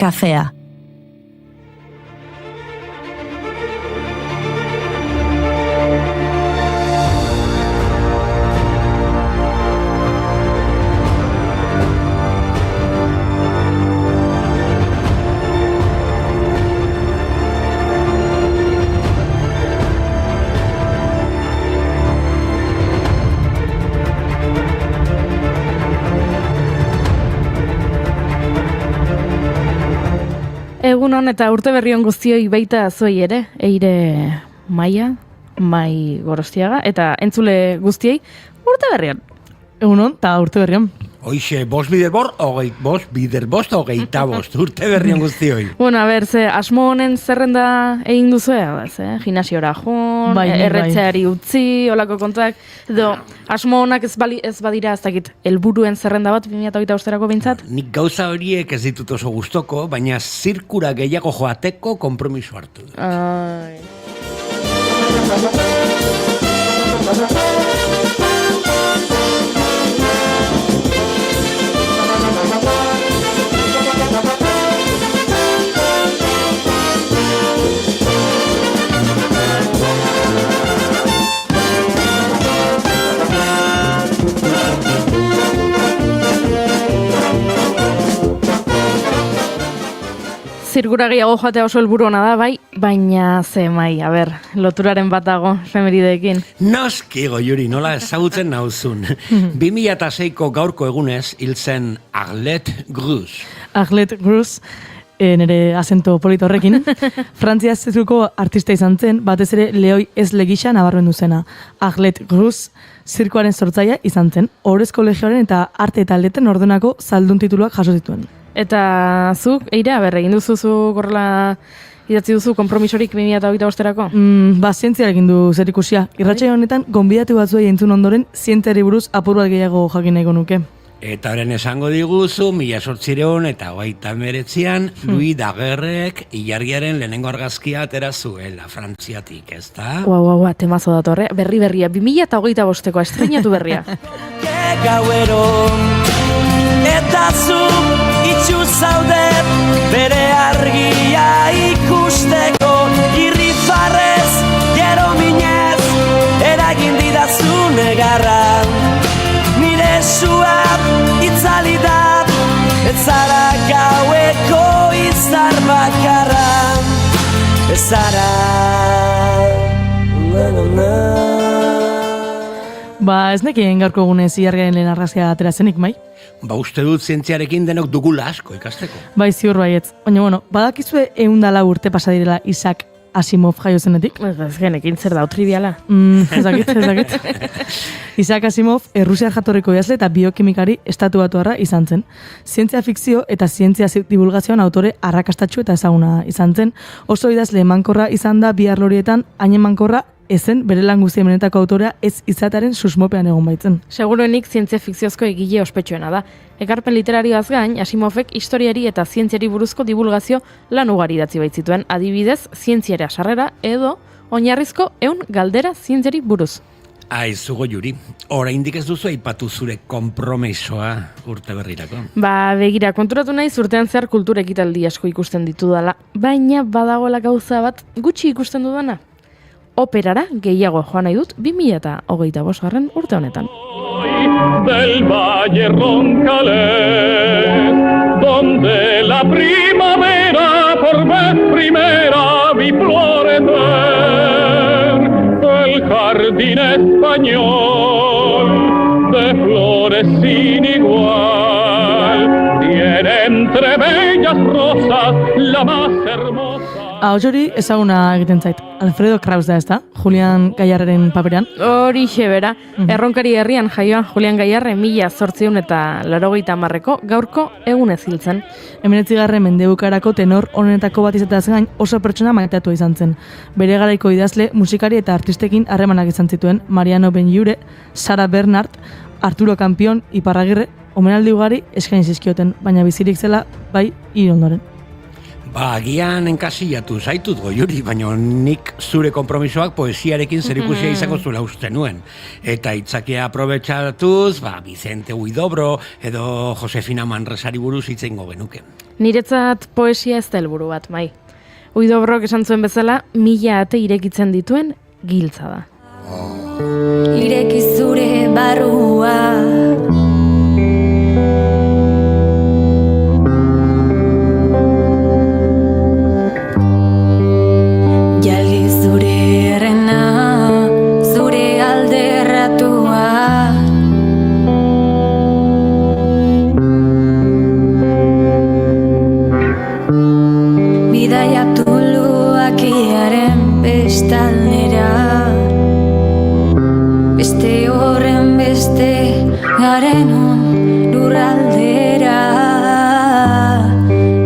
Kafea. Egunon eta urte berrion guztioi baita zuei ere, Eire Maia, Mai Gorostiaga, eta entzule guztiei urte berrion. Egunon eta urte berrion. Hoixe, bost bider bost hogeita bost, urte berrion guztioi. Bueno, a ber, asmo honen zerrenda egin duzuea, gimnasiora joan, erretzeari utzi, olako kontak, edo asmo honak ez badira, ez dakit, helburuen zerrenda bat, 2025 bintzat? Nik gauza horiek ez ditut oso gustoko, baina zirkura gehiago joateko konpromiso hartu dut. Zirkura gehiago joatea oso helburu ona da, bai, baina ze Mai, a ber, loturaren bat dago efemerideekin. Noski, Goiuri, nola ezagutzen nauzun. 2006ko gaurko egunez hil zen Arlette Grus. Arlette Grus, nire asento polito horrekin, Frantzia zezuko artista izan zen, batez ere lehoi ez legisa nabarmendu zena. Arlette Grus, zirkoaren sortzailea izan zen, Ohorezko Legioaren eta arte eta aldeten ordenako zaldun tituluak jaso zituen. Eta zuk, Eire, egin duzu gorrela idatzi duzu konpromisorik 2025erako? Zientziarekin du zer ikusia. Irratsaio honetan, gonbidatu batzuei entzun ondoren, zientziari buruz apur bat gehiago jakin nahiko nuke. Eta horren esango diguzu, 1889an, Louis Daguerrek ilargiaren lehenengo argazkia atera zuela, Frantziatik, ez da? Ua, temazo datorre, berria, 2025ko estreinatu berria. Gauero, eta zu itxu zaudet bere argia ikusteko, irrifarrez, gero minez, eragin didazu negarra. Nire suat itzali da, ez zara gaueko izar bakarra, ez zara. Ez nekien gaurko egunez ilargiaren lehen argazkia atera zenik, Mai? Uste dut zientziarekin denok dugula asko ikasteko. Ziur baietz. Baina, badakizue 104 urte pasa direla Isaac Asimov jaio zenetik? Ez genekin zer da, triviala. Ez dakit. Isaac Asimov, Errusiar jatorriko idazle eta biokimikari estatubatuarra izan zen. Zientzia fikzio eta zientzia divulgazioan autore arrakastatsu eta ezaguna izan zen. Oso idazle emankorra izan da bi arlorietan, hain emankorra ezen bere lan guztien benetako autorea ez izatearen susmopean egon baitzen. Seguruenik zientzia fikziozko egile ospetsuena da. Ekarpen literarioaz gain, Asimovek historiari eta zientziari buruzko divulgazio lan ugari idatzi baitzituen, adibidez, zientziara sarrera edo oinarrizko 100 galdera zientziari buruz. Aizu, Goiuri, oraindik ez duzu aipatu zure konpromisoa urte berrirako. Begira, konturatu naiz urtean zehar kultura ekitaldi asko ikusten ditudala, baina badagoela gauza bat gutxi ikusten dudana. Operara gehiago joan nahi dut 2025 urte honetan. Del Valle Roncalés, donde la primavera por vez primera vi florecer el jardín español de flores sin igual, tiene entre bellas rosas la más hermosa. Hori ezaguna egiten zait. Alfredo Kraus da, ez da? Julian Gaiarren paperean. Horixe bera. Erronkari herrian jaioa Julian Gaiarre 1880ko gaurko egunez hil zen. 19. mendebukarako tenor honetako bat izateaz gain oso pertsona maitatua izan zen. Bere garaiko idazle, musikari eta artistekin harremanak izan zituen Mariano Benlliure, Sara Bernhardt, Arturo Campion, Iparragirre, omenaldi ugari eskaini zizkioten, baina bizirik zela bai hil ondoren. Ba, agian enkasillatu zaitut Goiuri, baina nik zure konpromisoak poesiarekin zerikusia izango zuela uste nuen. Eta hitzakia aprobetxatuz, Vicente Huidobro edo Josefina Manresari buruz hitz egingo genuke. Niretzat poesia ez da helburu bat, Mai. Huidobrok esan zuen bezala, 1000 ate irekitzen dituen giltza da. Ireki zure barrua jalgi zure errena zure alderratua bidaia tuluakiaren bestalnera beste horren beste garenon lurraldera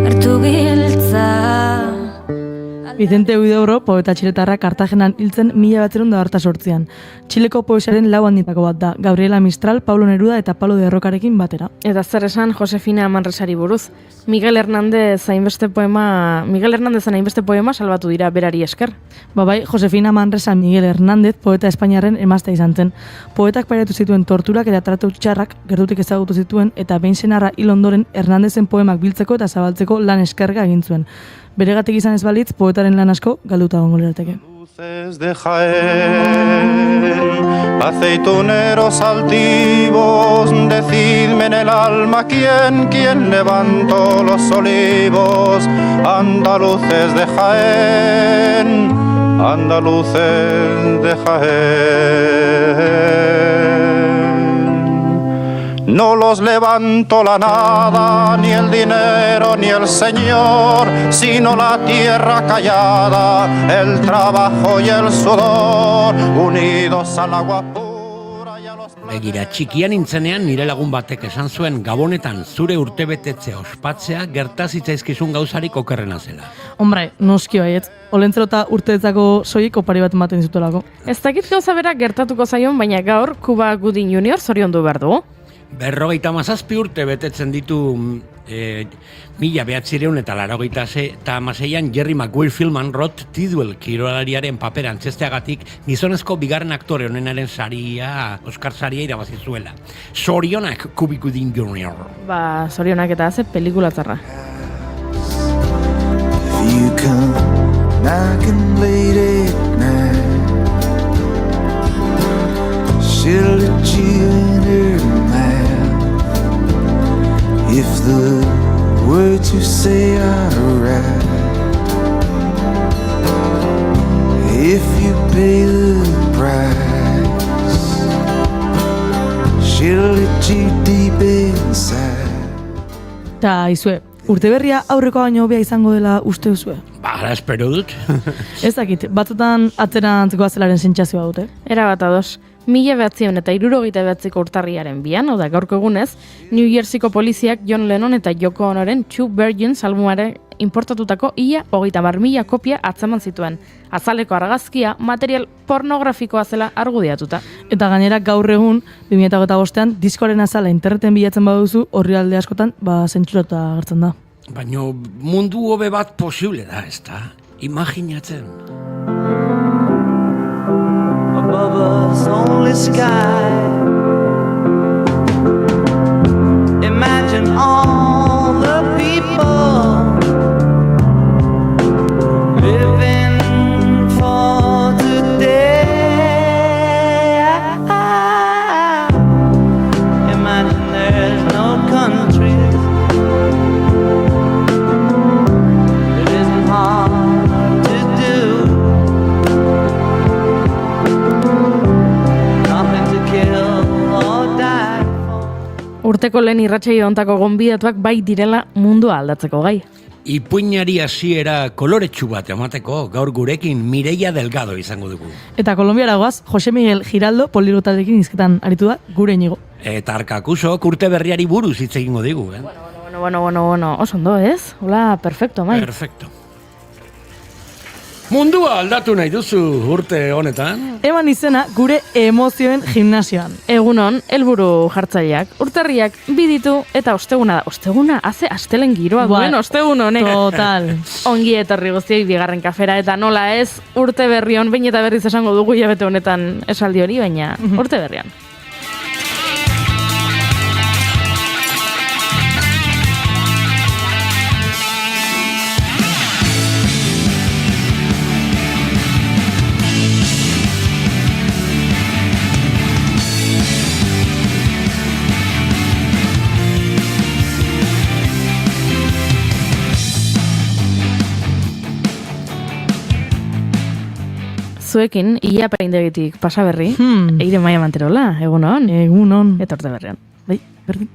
hartu giltza. Vicente Huidobro, poeta txiletarra Kartagenan hiltzen 1908an. Txileko poesiaren lau handitako bat da, Gabriela Mistral, Pablo Neruda eta Palo de Rocarekin batera. Eta zer esan Josefina Manresari buruz. Miguel Hernández hainbeste poema salbatu dira berari esker. Bai, Josefina Manresa Miguel Hernández, poeta espainiarren emaztea izan zen. Poetak pairatu zituen torturak eta tratu txarrak gertutik ezagutu zituen eta behin senarra hil ondoren Hernándezen poemak biltzeko eta zabaltzeko lan eskerga egin zuen. Beregatik izan ez balitz, poetaren lan asko galduta egongo lirateke. Luces de Jaén, aceituneros altivos, decidme en el alma quién levantó los olivos, andaluces de Jaén, andaluces de Jaén. No los levantó la nada, ni el dinero, ni el señor, sino la tierra callada, el trabajo y el sudor, unidos al agua pura y a los... Begira, txikian nintzenean nire lagun batek esan zuen Gabonetan zure urtebetetze ospatzea gerta zitzaizkizun gauzarik okerrena zela. Hombre, noski baiet. Olentzerota urteetzako soilik opari bat ematen dizutolako. Ez dakit gauza bera gertatuko zaion, baina gaur Cuba Gooding Jr. zoriondu behar du. 57 urte betetzen ditu 1986an Jerry Maguire filman Rod Tidwell kirolariaren papera antzesteagatik gizonezko bigarren aktore honenaren saria, Oscar saria irabazi zuela. Zorionak Cuba Gooding Jr. Zorionak eta haze pelikula txarra. If you come knocking late at night, she'll let you in her mouth. If the words you say are right, if you pay the price, she'll let you deep inside. Ta izue, urteberria aurreko baino hobea izango dela uste duzue? Hala espero dut. Ez dakit, batzutan atzerantz goazelaren sentsazioa dute. Era bat ados. 1979ko urtarriaren 2, oda gaurko egunez, New Jerseyko poliziak John Lennon eta Yoko Onoren Two Virgins albumaren importatutako ia 30.000 kopia atzeman zituen. Azaleko argazkia material pornografikoa zela argudiatuta. Eta gainera gaur egun, 2005an, diskoaren azala interneten bilatzen baduzu, orrialde askotan, zentsuratuta agertzen da. Baina mundu hobe bat posible da, ez da? Imaginatzen. Above us only sky. Imagine all the people living for today. Imagine there's no countries. It isn't hard to do. Urteko lehen irratsaio hontako gonbidatuak bai direla mundua aldatzeko gai. Ipuinari hasiera koloretsu bat emateko gaur gurekin Mireia Delgado izango dugu. Eta Kolonbiara goaz, Jose Miguel Giraldo poliglotalekin hizketan aritu da gure Inigo. Eta Arkakusok urte berriari buruz hitz egingo digu, Bueno, oso ondo, ez? Hola, perfecto, Mai. Perfecto. Mundua aldatu nahi duzu urte honetan? Eman izena gure emozioen gimnasioan. Egunon, helburu jartzaileak, urtarriak biditu eta osteguna da. Osteguna, haze astelen giroa duen ostegun honek. Total. Ongi etorri guztioi bigarren kafera eta nola ez urte berrion, behin eta berriz esango dugu hilabete honetan esaldi hori, baina urte berrian. Zuekin, ia perindegitik pasaberri, Eire Maia Manterola, egunon. Egunon. Eta urte berrian. Bai, berdin.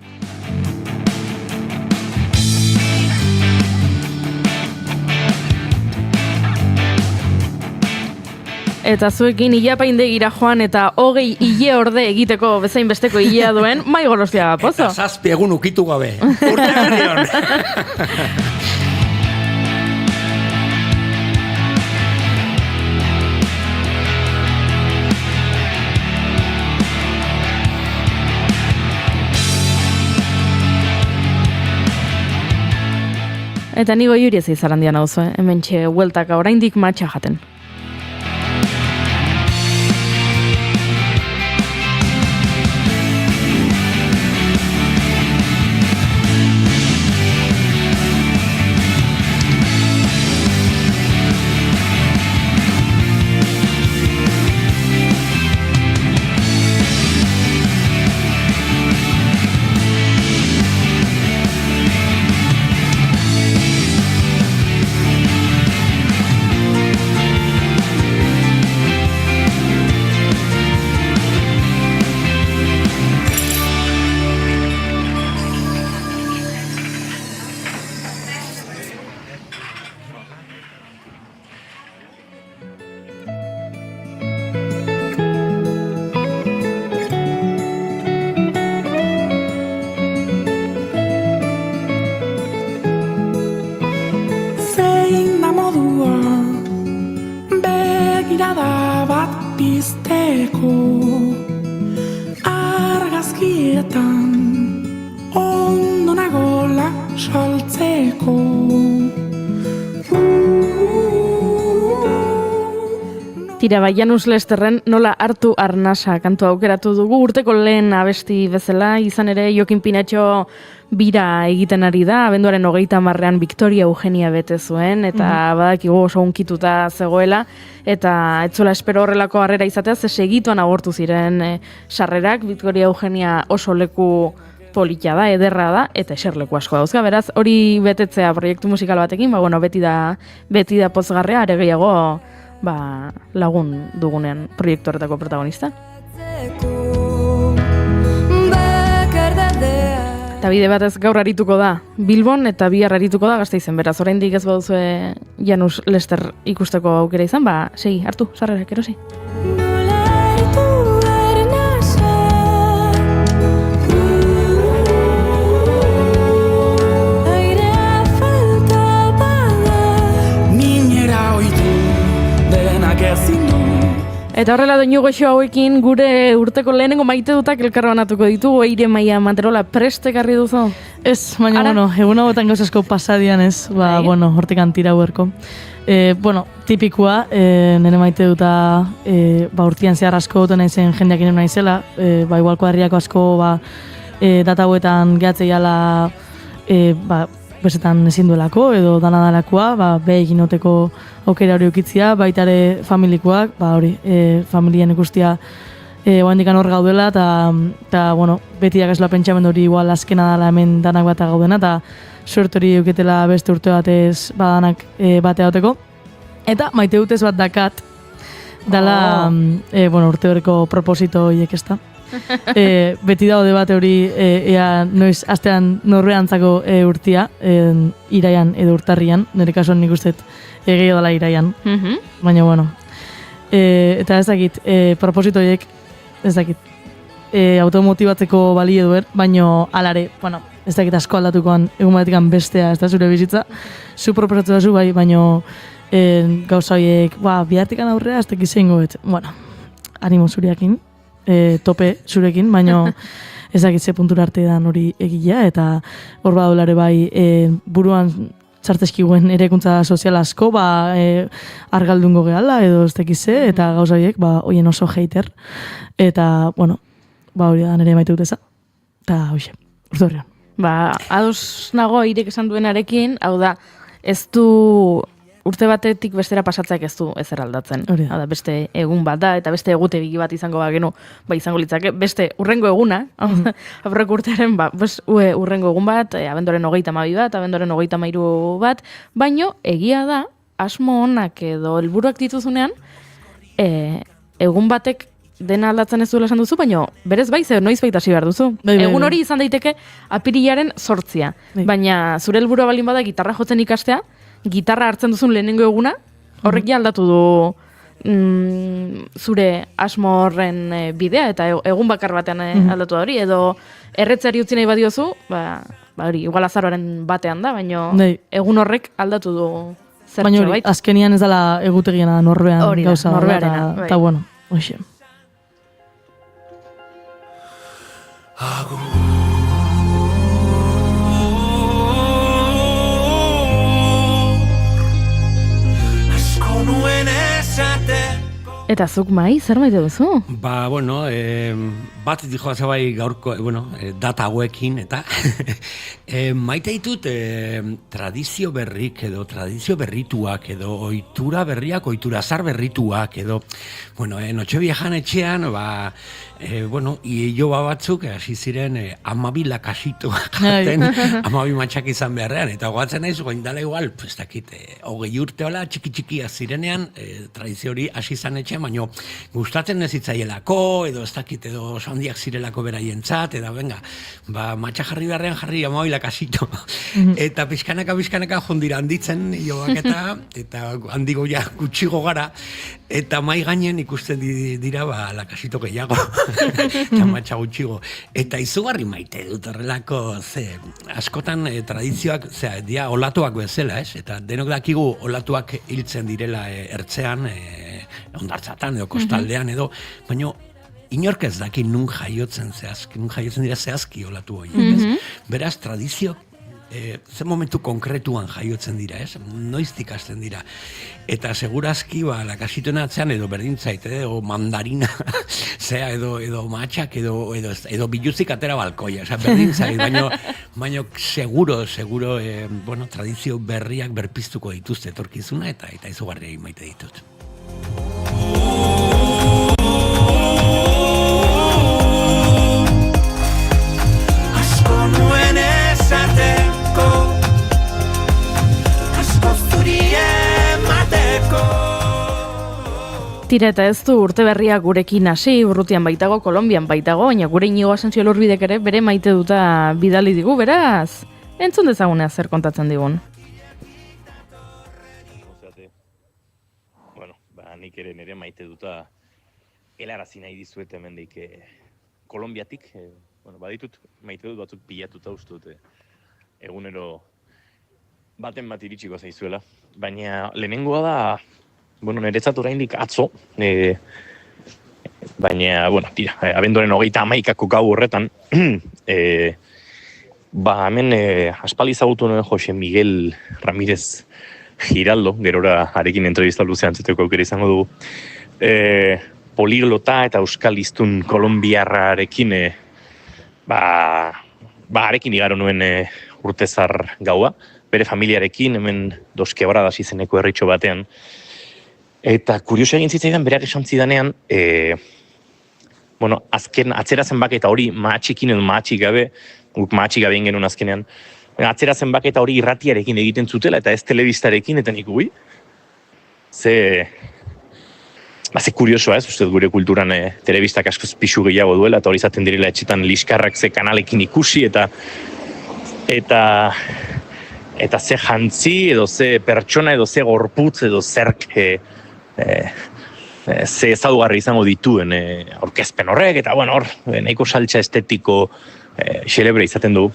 Eta zuekin ilapaindegira joan eta 20 ile orde egiteko bezain besteko ilea duen Mai Golostiaga Pozo. Eta 7 egun ukitu gabe. Urte berrion. Eta nigo juri ez izarandian hau zu, hemen txe hueltaka oraindik matxa jaten. begirada bat pizteko argazkietan ondo nagola saltzeko. Tira, bai, Janus Lesterren nola hartu arnasa kantu aukeratu dugu urteko lehen abesti bezala, izan ere Jokin Pinatxo bira egiten ari da, abenduaren 30ean Victoria Eugenia bete zuen, eta badakigu oso unkituta zegoela, eta etzuela espero horrelako harrera izatea, ze segituan agortu ziren sarrerak, Victoria Eugenia oso leku polita da, ederra da, eta eserleku asko dauzka, beraz, hori betetzea proiektu musikal batekin, ba, bueno, beti da pozgarria, are gehiago, ba, lagun dugunean proiektu horretako protagonista. Eta bide batez gaur arituko da Bilbon eta bihar arituko da Gasteizen, beraz, oraindik ez baduzue Janus Lester ikusteko aukera izan, ba, segi, hartu, sarrerak erosi. Eta horrela doinu goxo hauekin gure urteko lehenengo maite dutak elkarbanatuko ditugu. Eire Maia Manterola prest ekarri duzu? Ez, baina, bueno, egun hauetan gauzasko pasadian ez, ba, bueno, hortik antira huerko. Bueno, tipikoa, nire maite duta, ba, urtian zehar asko duten naizen jendeak inen naizela, ba, igual kuadriako asko, ba, data hauetan gehatzeiala, ba, bezetan ezin duelako, edo danadalakoa, ba, egin oteko aukera hori ukitzia, baita ere familikoak, ba, hori, familien ikustia oandikan hor gaudela, eta bueno, beti agazula pentsamendu hori igual azkena dela hemen danak bat gaudena, eta suert hori euketela beste urte batez badanak batea oteko. Eta maite dutez bat dakat, dala, bueno, urte horreko proposito horiek ez da. Beti daude bate hori ea noiz astean norbeantzako urtia, iraian edo urtarrian, nire kasuan nik uste gehiago dela iraian, baina bueno. Eta ez dakit, propositoiek, ez dakit, automotibatzeko balie duen, baina alare, bueno, ez dakit asko aldatukoan egun batekan bestea, ez da zure bizitza, zu proposatu da zu bai, baina gauza horiek, bihartikan aurrera, ez tekiz egingo bueno, animo zureakin, tope zurekin, baino ez dakit ze puntura arte dan hori egilea, eta hor badolare bai buruan txarteskiguen erekuntza sozial asko, argaldungo gehala, edo ez tekize, eta gauza horiek, hoien oso hater, eta, bueno, hori da nire maite duteza, eta hoxe, urtorrean. Ados nago irek esan duenarekin, hau da, ez du urte batetik bestera pasatzeak ez du ezer aldatzen. Hau da, beste egun bat da, eta beste egutegi bat izango bagenu, izango litzake, beste urrengo eguna, aurreko urtearen, urrengo egun bat, abenduaren 32 bat, abenduaren 33 bat, baino egia da, asmo onak edo helburuak dituzunean, egun batek dena aldatzen ez duela esan duzu, baina berez zer noiz baita hasi behar duzu. Egun hori izan daiteke apirilaren 8, baina zure helburua balin bada gitarra jotzen ikastea, gitarra hartzen duzun lehenengo eguna, horrek ja aldatu du zure asmo horren bidea, eta egun bakar batean aldatu da hori, edo erretzari utzi nahi badiozu, hori, igual azaroaren batean da, baina egun horrek aldatu du zertxo, baina hori, azkenian ez dela egutegiena norbean gauza da, eta bueno, hoxe. Eta zuk zer maite duzu? Bueno, bat dijo bai gaurko, data hauekin, eta maite ditut tradizio berrik, edo tradizio berrituak, edo ohitura berriak, ohitura zar berrituak, edo, Nocheviejan etxean, iloba batzuk, hasi ziren, 12 lakasituak jaten, 12 matxak izan beharrean, eta gogatzen naiz, goindala igual, ez dakit, 20 urte hola, txiki-txikia zirenean, tradizio hori hasi izan etxean, baina gustatzen ez zitzaielako, edo ez dakit, edo oso handiak zirelako beraientzat, eta venga, matxa jarri beharrean jarri 12 lakasito. Eta pixkanaka jondira handitzen ilobak eta handigo ja gutxigo gara, eta mai gainen ikusten dira lakasito gehiago, eta matxa gutxigo. Eta izugarri maite dut horrelako, askotan tradizioak, dia olatuak bezala, eta denok dakigu olatuak hiltzen direla ertzean, ondartzatan edo kostaldean edo, baina inork ez daki nun jaiotzen dira zehazki olatu hori. Beraz, tradizio zer momentu konkretuan jaiotzen dira, noiztik hasten dira. Eta segurazki, lakasitoen atzean edo berdintzait, edo mandarina, edo matxak, edo biluzik atera balkoia, berdintzait, baina seguro, tradizio berriak berpiztuko dituzte etorkizuna, eta izugarri maite ditut. Asko nuen esateko, asko zuri emateko. Tira, eta ez du urte berriak gurekin hasi, Urrutian baitago, Kolonbian baitago, baina gure Inigo Asentzio Elorbidek ere bere maite duta bidali digu, beraz, entzun dezagunea zer kontatzen digun. Nik ere nire maite duta helarazi nahi dizuet hemendik Kolonbiatik, baditut maite dut batzuk pilatuta uste dut egunero baten bat iritsiko zaizuela, baina lehenengoa da, niretzat oraindik atzo, baina, tira, abenduaren 31 gau horretan, hemen aspaldi ezagutu nuen Jose Miguel Ramírez Giraldo, gerora harekin entrevista luzean antzuteko aukera izango dugu, poliglota eta euskal hiztun kolonbiarrarekin harekin igaro nuen urtezar gaua, bere familiarekin, hemen Doskebradas izeneko herritxo batean. Eta kurioso egin zitzaidan, berak esan zidanean, azken atzera zenbaketa hori mahatxikin edo mahatxik gabe, guk mahatxik gabe genuen azkenean, atzera zenbaketa hori irratiarekin egiten zutela eta ez telebistarekin, eta nik ze kuriosoa uste gure kulturan telebistak askoz pixu gehiago duela, eta hori izaten direla etxetan liskarrak ze kanalekin ikusi, eta ze jantzi, edo ze pertsona, edo ze gorputz, edo zerk ze ezadugarri izango dituen aurkezpen horrek, eta hor, nahiko saltza estetiko xelebre izaten dugu.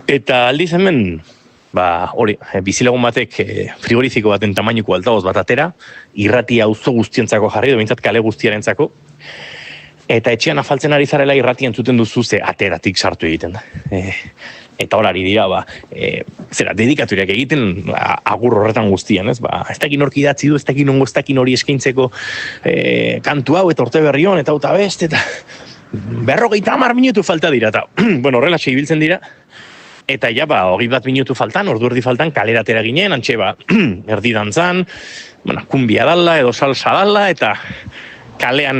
Eta aldiz hemen, hori, bizilagun batek frigorifiko baten tamainuko altavoz bat atera, irratia auzo guztientzako jarri, edo behintzat kale guztiarentzako, eta etxean afaltzen ari zarela irratia entzuten duzu ze ateratik sartu egiten da. Eta horari dira, zera, dedikaturiak egiten agur horretan guztian, ez? Ez dakin nork idatzi du, ez dakin ongo, ez dakin hori eskaintzeko kantu hau, eta urte berri hon, eta hauta beste, eta 50 minutu falta dira, eta, bueno, horrela ibiltzen dira, eta ja, 21 minutu faltan, ordu erdi faltan, kalera atera ginen, antxe, erdi dantzan, kumbia dala, edo salsa dala, eta kalean,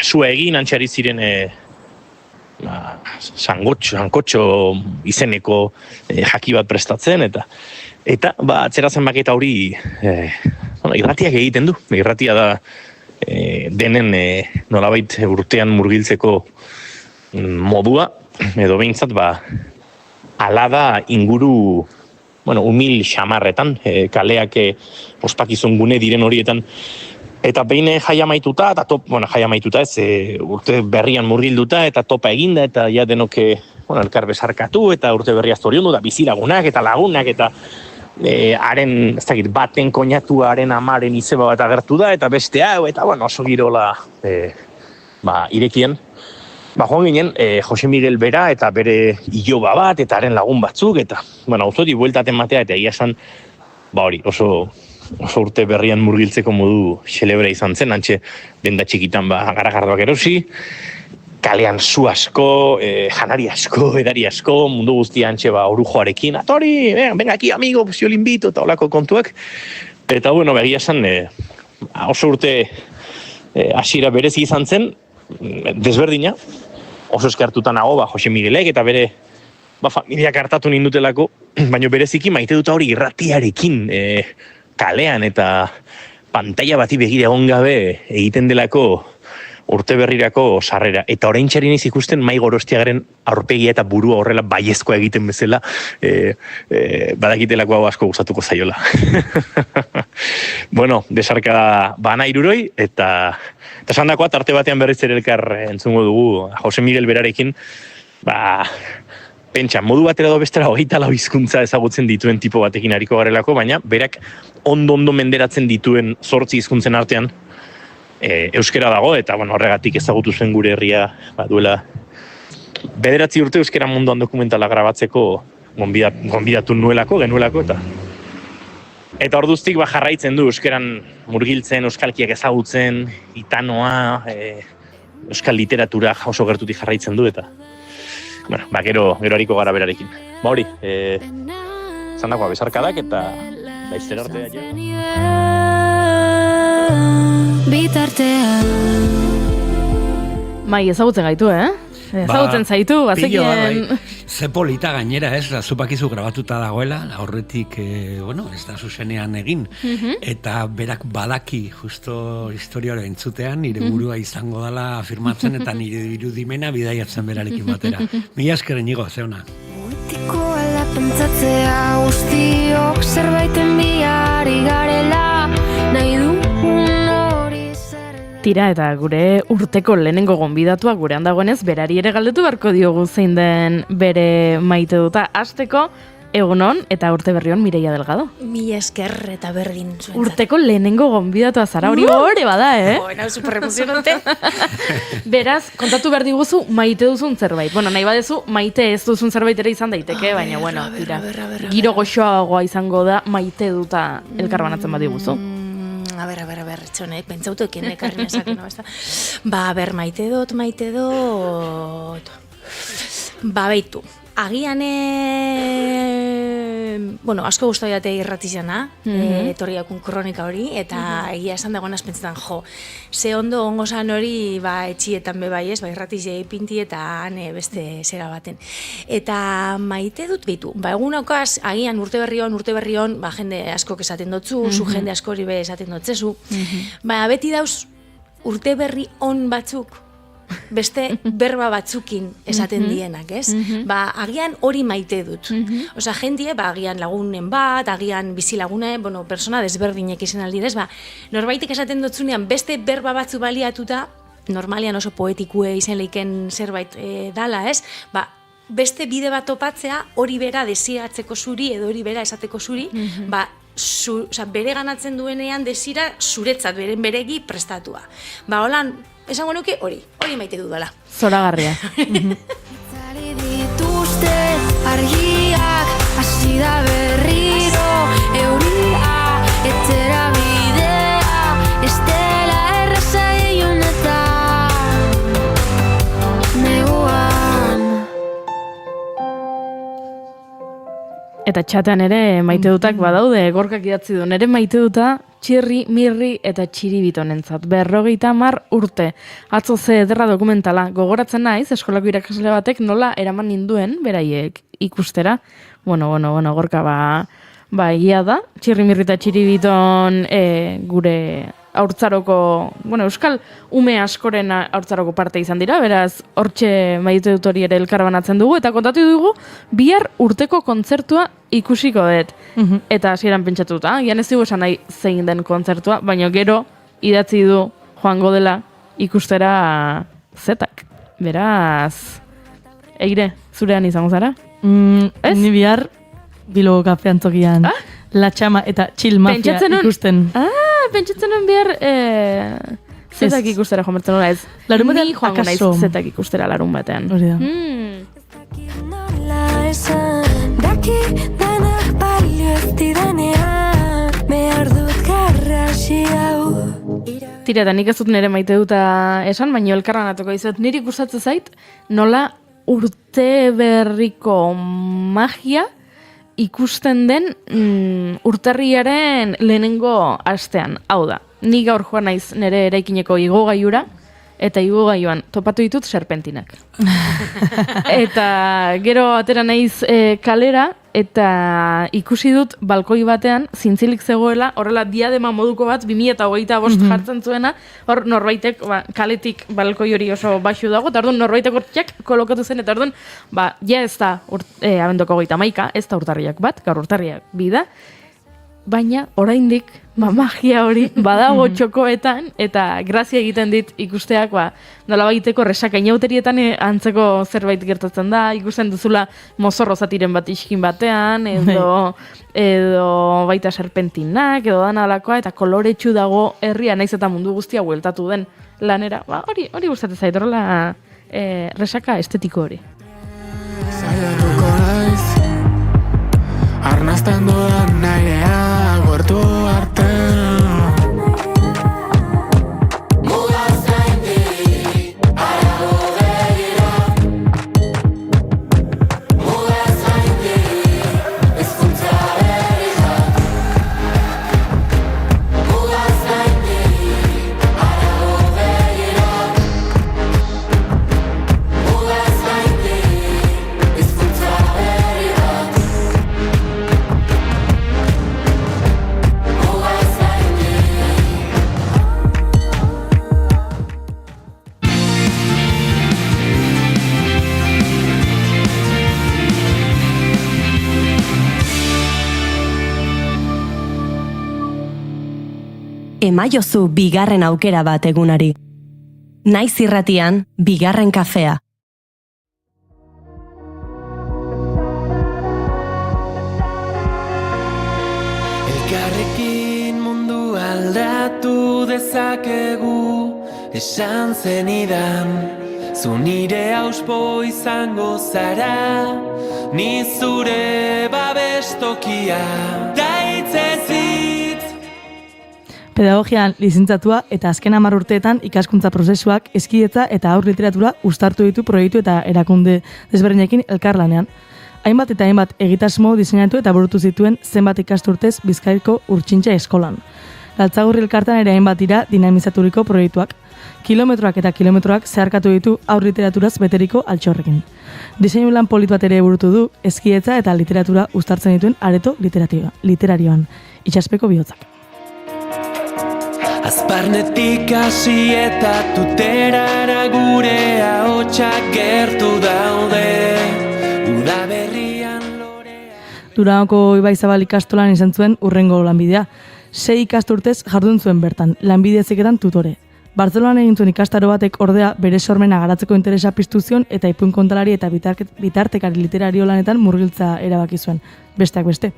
sua egin, antxe ari ziren, sankotxo izeneko jaki bat prestatzen, eta atzera zenbaketa hori irratiak egiten du. Irratia da denen nolabait urtean murgiltzeko modua, edo behintzat ala da inguru humil xamarretan, kaleak ospakizun gune diren horietan. Eta behin jaia maituta, jaia maituta ez, urte berrian murgilduta, eta topa eginda, eta ja denok elkar besarkatu, eta urte berria zoriondu, da bizilagunak, eta lagunak, eta haren, ez dakit, baten koinatua, haren amaren izeba bat agertu da, eta beste hau, eta oso girola irekien. Joan ginen, Jose Miguel Bera, eta bere iloba bat, eta haren lagun batzuk, eta, auzoti bueltaten matea, eta egia esan, hori, oso urte berrian murgiltzeko modu xelebra izan zen, antxe denda txikitan garagardoak erosi, kalean zu asko, janari asko, edari asko, mundu guztia antxe orujoarekin, atori, venga aquí amigo, pues yo le invito, eta olako kontuak. Eta begia esan, oso urte hasiera berezi izan zen, desberdina, oso eskertuta nago, Jose Miguelek, eta bere familiak hartatu nindutelako, baina bereziki maite dut hori irratiarekin, kalean eta pantalla bati begira egon gabe egiten delako urte berrirako sarrera. Eta orain txarin ikusten Mai Gorostiagaren aurpegia eta burua horrela baiezkoa egiten bezala, badakitelako hau asko gustatuko zaiola. Desarka bana iruroi, eta esandakoa tarte batean berriz ere elkar entzungo dugu Jose Miguel Berarekin, pentsa, modu batera edo bestera 24 hizkuntza ezagutzen dituen tipo batekin ariko garelako, baina berak ondo menderatzen dituen 8 hizkuntzen artean euskera dago, eta horregatik ezagutu zen gure herria duela 9 urte euskera munduan dokumentala grabatzeko gonbidatu genuelako, eta orduztik jarraitzen du euskeran murgiltzen, euskalkiak ezagutzen, itanoa, euskal literatura oso gertutik jarraitzen du, eta gero hariko gara berarekin. Hori, zandakoa besarkadak eta laizter artea ja. Mai, ezagutzen gaitu, Ezagutzen zaitu, bazekien. Ze polita gainera, zupakizu grabatuta dagoela, aurretik, ez da zuzenean egin, eta berak badaki justo historioa entzutean, nire burua izango dela afirmatzen, eta nire irudimena bidaiatzen berarekin batera. Mila esker Inigo, zeuna. Mutikoa da pentsatzea guztiok zerbaiten bihari garela, nahi dugun hori zer. Tira, eta gure urteko lehenengo gonbidatua gurean dagoenez, berari ere galdetu beharko diogu zein den bere maite duta. Hasteko, egunon eta urte berri on Mireia Delgado. Mila esker eta berdin zuentzat. Urteko lehenengo gonbidatua zara, hori hori bada, Bueno, super emozionante. Beraz, kontatu behar diguzu maite duzun zerbait. Nahi badezu, maite ez duzun zerbait ere izan daiteke, baina, tira. Giro goxoagoa izango da maite duta elkarbanatzen bat diguzu. A ber, txonek, pentsautu ekin ekarri nezak, maite dut. Beitu. Agian, asko gustatu date irratizena, etorriakun kronika hori, eta egia esan dagoen azpentzetan, ze ondo ongo zan hori, etxietan bebai ez, irratizia ipinti eta beste zera baten. Eta maite dut bitu. Egunokaz, agian urte berri hon, jende askok esaten dutzu, zu jende askori be esaten dutzezu. Beti dauz urte berri on batzuk, beste berba batzukin esaten dienak, ez? Agian hori maite dut. Osa, jendie, agian lagunen bat, agian bizilagune, persona desberdinek izan aldirez, norbaitek esaten dutzunean beste berba batzu baliatuta, normalian oso poetikue izan leiken zerbait dala, ez? beste bide bat topatzea, hori bera desiatzeko zuri edo hori bera esateko zuri, bere ganatzen duenean desira zuretzat beren beregi prestatua. Holan, esango nuke hori maite dudala. Zoragarria. Itzali dituzte argiak, hasi da berriro euria, etxera bidea, estela erraza ilunetan, neguan. Eta txatean ere maite dutak badaude, gorkak idatzi du, nere maite duta txirri, mirri eta txiribitonentzat. 50 urte. Atzo ze ederra dokumentala. Gogoratzen naiz, eskolako irakasle batek nola eraman ninduen, beraiek ikustera. Bueno, gorka egia da. Txirri, mirri eta txiribiton gure haurtzaroko, euskal ume askoren haurtzaroko parte izan dira, beraz, hortxe maite dut hori ere elkarbanatzen dugu, eta kontatu dugu, bihar urteko kontzertua ikusiko dut. Eta hasieran pentsatuta, gian ez dugu esan nahi zein den kontzertua, baina gero idatzi du joango dela ikustera zetak. Beraz, Eire, zurean izango zara? Ni bihar Bilbo kafean tokian La Txama eta Chill Mafia ikusten. Pentsatzen nuen behar zetak ikustera joan bertzen nola ez. Larun batean, ni joango naiz zetak ikustera larun batean. Hori da. Nola esan, daki danak balio ez didanean, behar dut garrasi hau. Tira, eta nik ez dut nire maite duta esan, baina elkarranatuko izut. Niri gustatzen zait, nola urte berriko magia ikusten den urtarriaren lehenengo astean. Hau da, ni gaur joan naiz nire eraikineko igogaiura, eta igogaiuan topatu ditut serpentinak. Eta gero atera naiz kalera, eta ikusi dut balkoi batean zintzilik zegoela, horrela diadema moduko bat 2025 jartzen zuena, hor norbaitek kaletik balkoi hori oso baxu dago, eta orduan norbaitek hortxak kolokatu zen, eta orduan ja ez da abendoko 31, ez da urtarriak bat, gaur urtarriak bida, baina oraindik magia hori badago txokoetan, eta grazia egiten dit ikusteak nolabaiteko resaka inauterietan antzeko zerbait gertatzen da, ikusten duzula mozorro zatiren bat iskin batean, edo baita serpentinak, edo dan alakoa, eta koloretsu dago herria naiz eta mundu guztia bueltatu den lanera. Hori gustatzen zait, horrela resaka estetiko hori. Saiatuko naiz arnazten dudan airea gortu arte. Emaiozu bigarren aukera bat egunari. Naiz irratian, bigarren kafea. Elkarrekin mundu aldatu dezakegu, esan zenidan, zu nire auspo izango zara, ni zure babestokia, daitzezit. Pedagogian lizentzatua eta azken 10 urteetan ikaskuntza prozesuak hezkidetza eta haur literatura uztartu ditu proiektu eta erakunde desberdinekin elkarlanean. Hainbat eta hainbat egitasmo diseinatu eta burutu zituen zenbat ikasturtez Bizkaiko Urtsintxa eskolan. Galtzagurri elkartan ere hainbat dira dinamizaturiko proiektuak. Kilometroak eta kilometroak zeharkatu ditu haur literaturaz beteriko altxorrekin. Diseinu lan polit bat ere burutu du hezkidetza eta literatura uztartzen dituen areto literarioan. Itxaspeko bihotzak. Azparnetik hasi eta tuterara gure ahotsak gertu daude, udaberrian lorea. Durangoko Ibaizabal ikastolan izan zuen urrengo lanbidea. 6 ikasturtez jardun zuen bertan, lanbide heziketan tutore. Bartzelonan egin zuen ikastaro batek ordea bere sormena garatzeko interesa piztu zion eta ipuin kontalari eta bitartekari literario lanetan murgiltza erabaki zuen, besteak beste.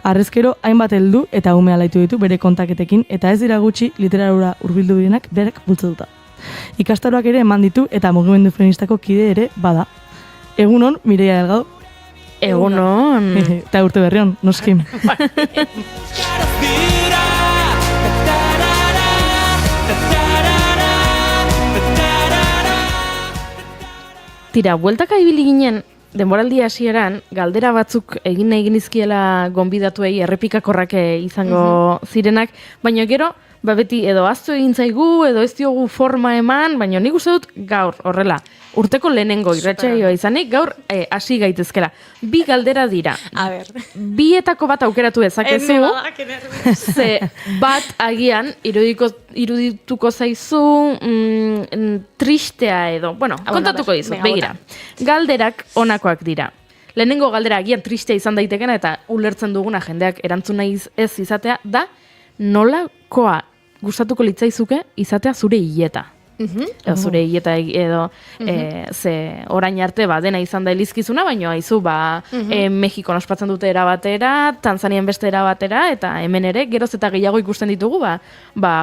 Harrezkero, hainbat heldu eta ume alaitu ditu bere kontaketekin eta ez dira gutxi literatura hurbildu direnak berak bultzatuta. Ikastaroak ere eman ditu eta mugimendu feministako kide ere bada. Egunon, Mireia Delgado. Egunon. Eta urte berrion, noskim. Tira, bueltaka ibili ginen, denboraldi hasieran galdera batzuk egin nahi genizkiela gonbidatuei errepikakorrak izango zirenak, baina gero, beti edo ahaztu egin zaigu, edo ez diogu forma eman, baina nik uste dut gaur, horrela, urteko lehenengo irratsaioa izanik, gaur hasi gaitezkela. 2 galdera dira. A ber. Bietako bat aukeratu dezakezu, ze bat agian irudituko zaizu tristea edo. Bueno, kontatuko dizu, begira. Galderak honakoak dira. Lehenengo galdera agian tristea izan daitekena eta ulertzen duguna jendeak erantzun nahi ez izatea, da nolakoa gustatuko litzaizuke izatea zure hileta. Edo zure hileta edo ze orain arte dena izan da elizkizuna, baina haizu Mexikon ospatzen dute era batera, Tanzanian beste era batera, eta hemen ere geroz eta gehiago ikusten ditugu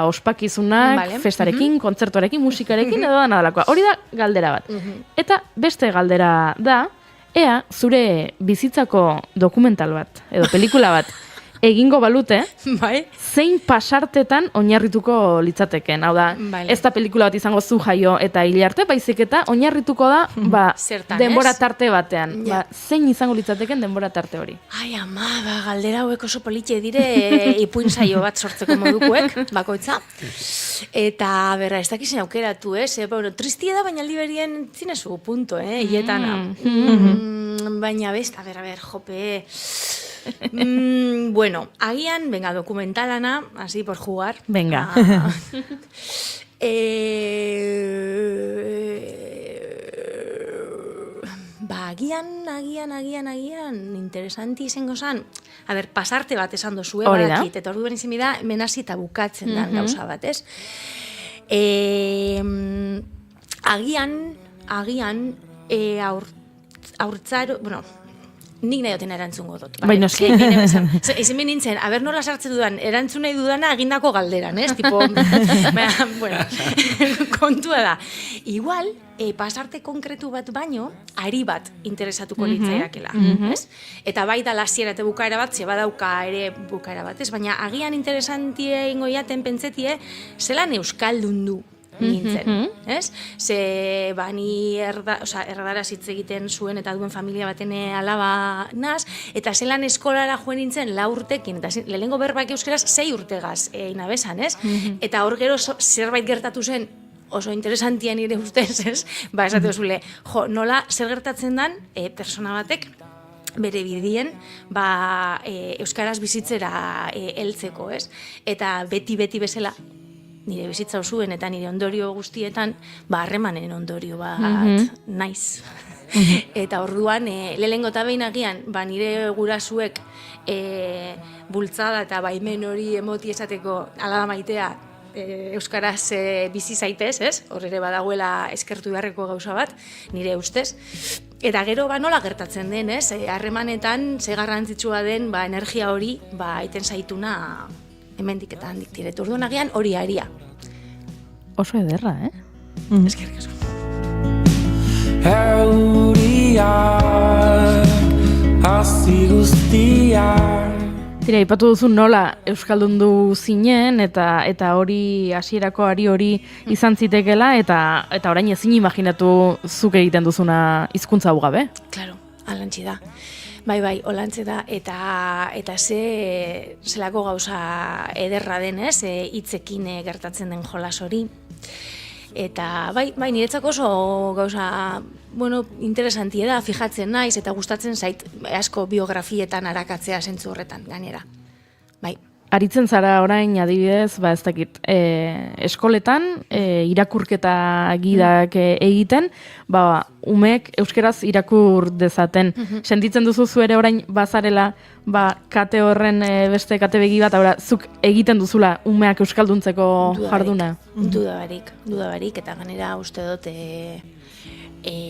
ospakizunak, festarekin, kontzertuarekin, musikarekin edo da nadalakoa. Hori da galdera bat. Eta beste galdera da, ea zure bizitzako dokumental bat, edo pelikula bat, egingo balute, zein pasartetan oinarrituko litzateken. Hau da, ez da pelikula bat izango zu jaio eta hil arte, baizik eta oinarrituko da denbora tarte batean. Zein izango litzateken denbora tarte hori? Ai, ama, galdera hauek oso politxe dire ipuin saio bat sortzeko modukoek, bakoitza. Eta, berra, ez dakizen aukeratu, tristia da, baina aldi berien zinezu, punto, hietana. Baina, best, a ber, jope... Bueno, agian, venga, dokumentalana, así por jugar. Venga. Agian, interesanti izango zan. A ber, pasarte bat esan dozue, badakit, eta orduen izan da, menasi eta bukatzen da gauza bat, ez? Agian, aurtzaro, bueno, nik nahi duten erantzungo dut. Baina, eski. Ezin nintzen, aber nola sartzen dudan, erantzun nahi dudana egindako galderan, ez? Tipo, bueno, kontua da. Igual, pasarte konkretu bat baino, ari bat interesatuko litzaiakela, ez? Eta bai da lasiera eta bukaera bat, ze badauka ere bukaera bat, ez? Baina agian interesantie ingo jaten pentsetie, zelan euskaldun du nintzen, ez? Ze, ni erdaraz hitz egiten zuen eta duen familia baten alaba naz, eta zelan eskolara joen nintzen 4 urtekin, eta lehenengo berbak euskeraz 6 urtegaz inabesan, ez? Eta hor gero zerbait gertatu zen, oso interesantia nire ustez, ez? Esate zule, nola zer gertatzen dan persona batek bere bidien, euskaraz bizitzera heltzeko, ez? Eta beti bezala, nire bizitza osuen eta nire ondorio guztietan, harremanen ondorio bat naiz. Eta orduan, lehenengo eta behin agian, nire gurasuek bultzada eta baimen hori emoti esateko alaba maitea euskaraz bizi zaitez, ez? Hor ere badagoela eskertu beharreko gauza bat, nire ustez. Eta gero nola gertatzen den, ez? Harremanetan, ze garrantzitsua den energia hori iten zaituna hemendik eta handik diretu. Orduan agian hori aria. Oso ederra, Eskerrik asko. Tira, ipatu duzu nola euskaldundu zinen eta hori hasierako hori izan zitekela eta orain ezin imaginatu zuk egiten duzuna hizkuntza hau gabe. Claro, alantzi da. Bai, olantze da, eta zelako gauza ederra denez, hitzekin gertatzen den jolas hori. Eta bai, niretzako oso gauza, interesantia da, fijatzen naiz, eta gustatzen zait asko biografietan arakatzea zentzu horretan, gainera. Bai. Aritzen zara orain adibidez, ez dakit, eskoletan irakurketa gidak egiten, umeek euskeraz irakur dezaten. Sentitzen duzu zu ere orain bazarela, kate horren beste kate begi bat, zuk egiten duzula umeak euskalduntzeko jarduna? Dudabarik, eta ganera uste dut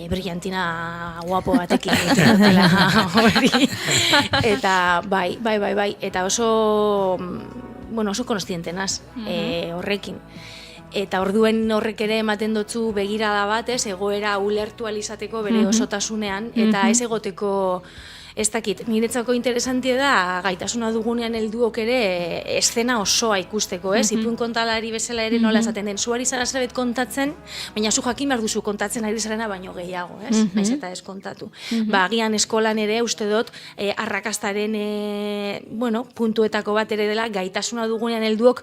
brillantina guapo batekin dutela hori. Eta bai, eta oso konostiente naz horrekin. Eta orduen horrek ere ematen dutzu begirada bat, egoera ulertu alizateko bere osotasunean, eta ez egoteko, ez dakit, niretzako interesantie da, gaitasuna dugunean helduok ere eszena osoa ikusteko, ipuin kontalari bezala ere nola esaten den, zuari zara zerbait kontatzen, baina zu jakin behar duzu kontatzen ari zarena baino gehiago, naiz eta ez kontatu. Agian eskolan ere uste dut, arrakastaren puntuetako bat ere dela, gaitasuna dugunean helduok,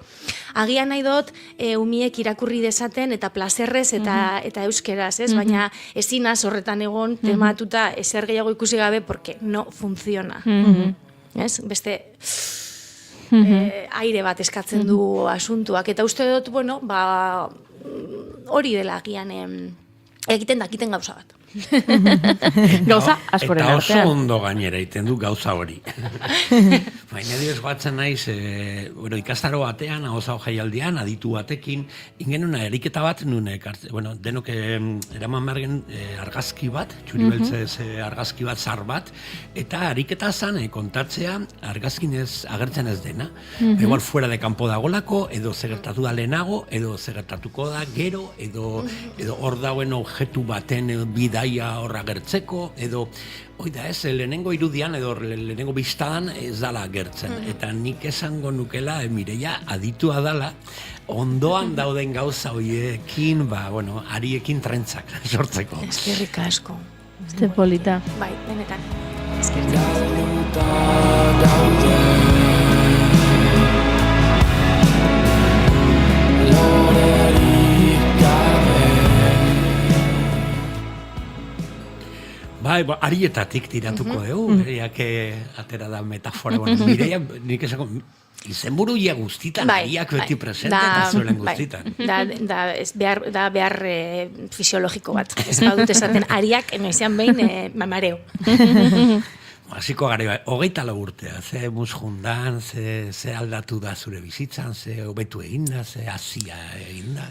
agian nahi dut, umiek irakurri dezaten, eta plazerrez, eta euskeraz, baina ezinaz horretan egon, tematuta ezer gehiago ikusi gabe, porque no funciona. Beste aire bat eskatzen du asuntuak. Eta uste dut, hori dela agian egiten dakiten gauza bat. Gauza askoren artean. Eta artean. oso ondo gainera egiten du gauza hori. Baina dios batzen naiz, ikastaro batean, hauza jaialdian, aditu batekin, ingenuna eriketa bat, denok eraman bergen argazki bat, txuri beltzez argazki bat, zar bat, eta ariketa zan kontatzea argazkinez agertzen ez dena. Igual fuera de campo dagolako, edo zegertatu da lehenago, edo zegertatuko da gero, edo hor dauen objektu baten bidaia horra gertzeko, edo oida lehenengo irudian edo lehenengo biztadan ez dala gertzen. Eta nik esango nukela, Mireia aditua dala, ondoan dauden gauza horiekin, ariekin trentzak sortzeko. Eskerrik asko. Este polita. Bai, benetan. Eskerrik asko. Bai, arietatik tiratuko dugu, Mireiak atera da metafora. Mireia, nik esako, izenburu ia guztitan, ariak beti presente eta zuelen guztitan. Da behar fisiologiko bat. Ez badut esaten, ariak noizean behin mamareo. Hasiko gara, 24 urtea, ze musjundan, ze aldatu da zure bizitzan, ze hobetu eginda, ze hasia eginda.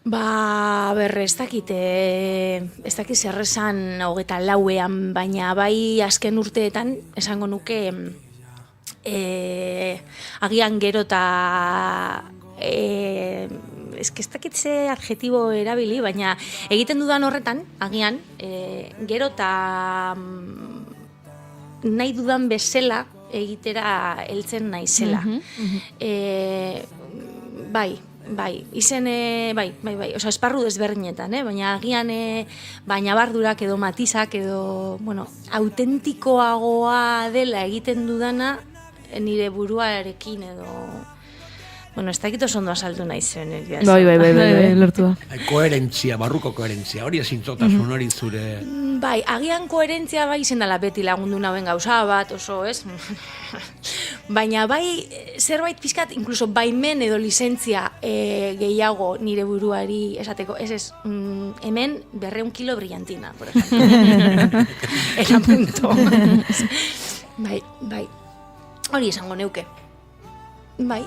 Ez dakit zerrezan 24ean, baina bai azken urteetan esango nuke agian gero eta ez dakit ze adjetibo erabili, baina egiten dudan horretan, agian gero eta nahi dudan bezala egitera heltzen naizela. Bai, izen, oso esparru desberdinetan, baina agian, baina bardurak edo matizak edo, autentikoagoa dela egiten dudana nire buruarekin edo, ez dakit oso ondo asaldu nahi zen. Bai, lertu da. Koherentzia, barruko koherentzia, hori ezintzotasun hori zure... Bai, agian koherentzia bai izen dela beti lagundu nauen gauza bat, oso, ez? Baina bai, zerbait pizkat, inkluso baimen edo lizentzia gehiago nire buruari esateko, hemen 200 kilo brillantina, por ejemplo. Eta punto. Bai. Hori esango neuke. Bai.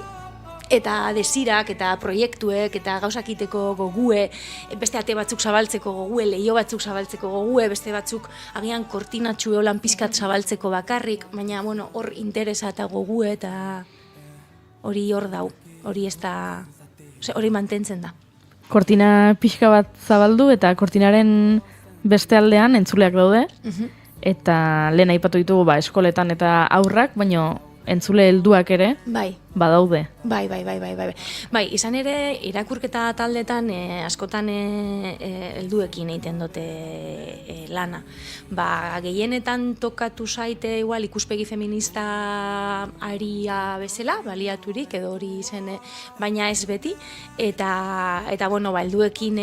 Eta desirak, eta proiektuek, eta gauzak iteko gogue, beste ate batzuk zabaltzeko gogue, leio batzuk zabaltzeko gogue, beste batzuk agian kortinatxu eolan pizkat zabaltzeko bakarrik, baina, hor interesa eta gogue, eta hori hor dau, hori mantentzen da. Kortina pixka bat zabaldu, eta kortinaren beste aldean entzuleak daude, eta lehen aipatu ditugu eskoletan eta aurrak, baina entzule helduak ere, badaude. Bai, izan ere, irakurketa taldetan askotan helduekin egiten dute lana. Gehienetan tokatu zaite igual ikuspegi feminista aria bezala, baliaturik edo hori zen, baina ez beti, eta helduekin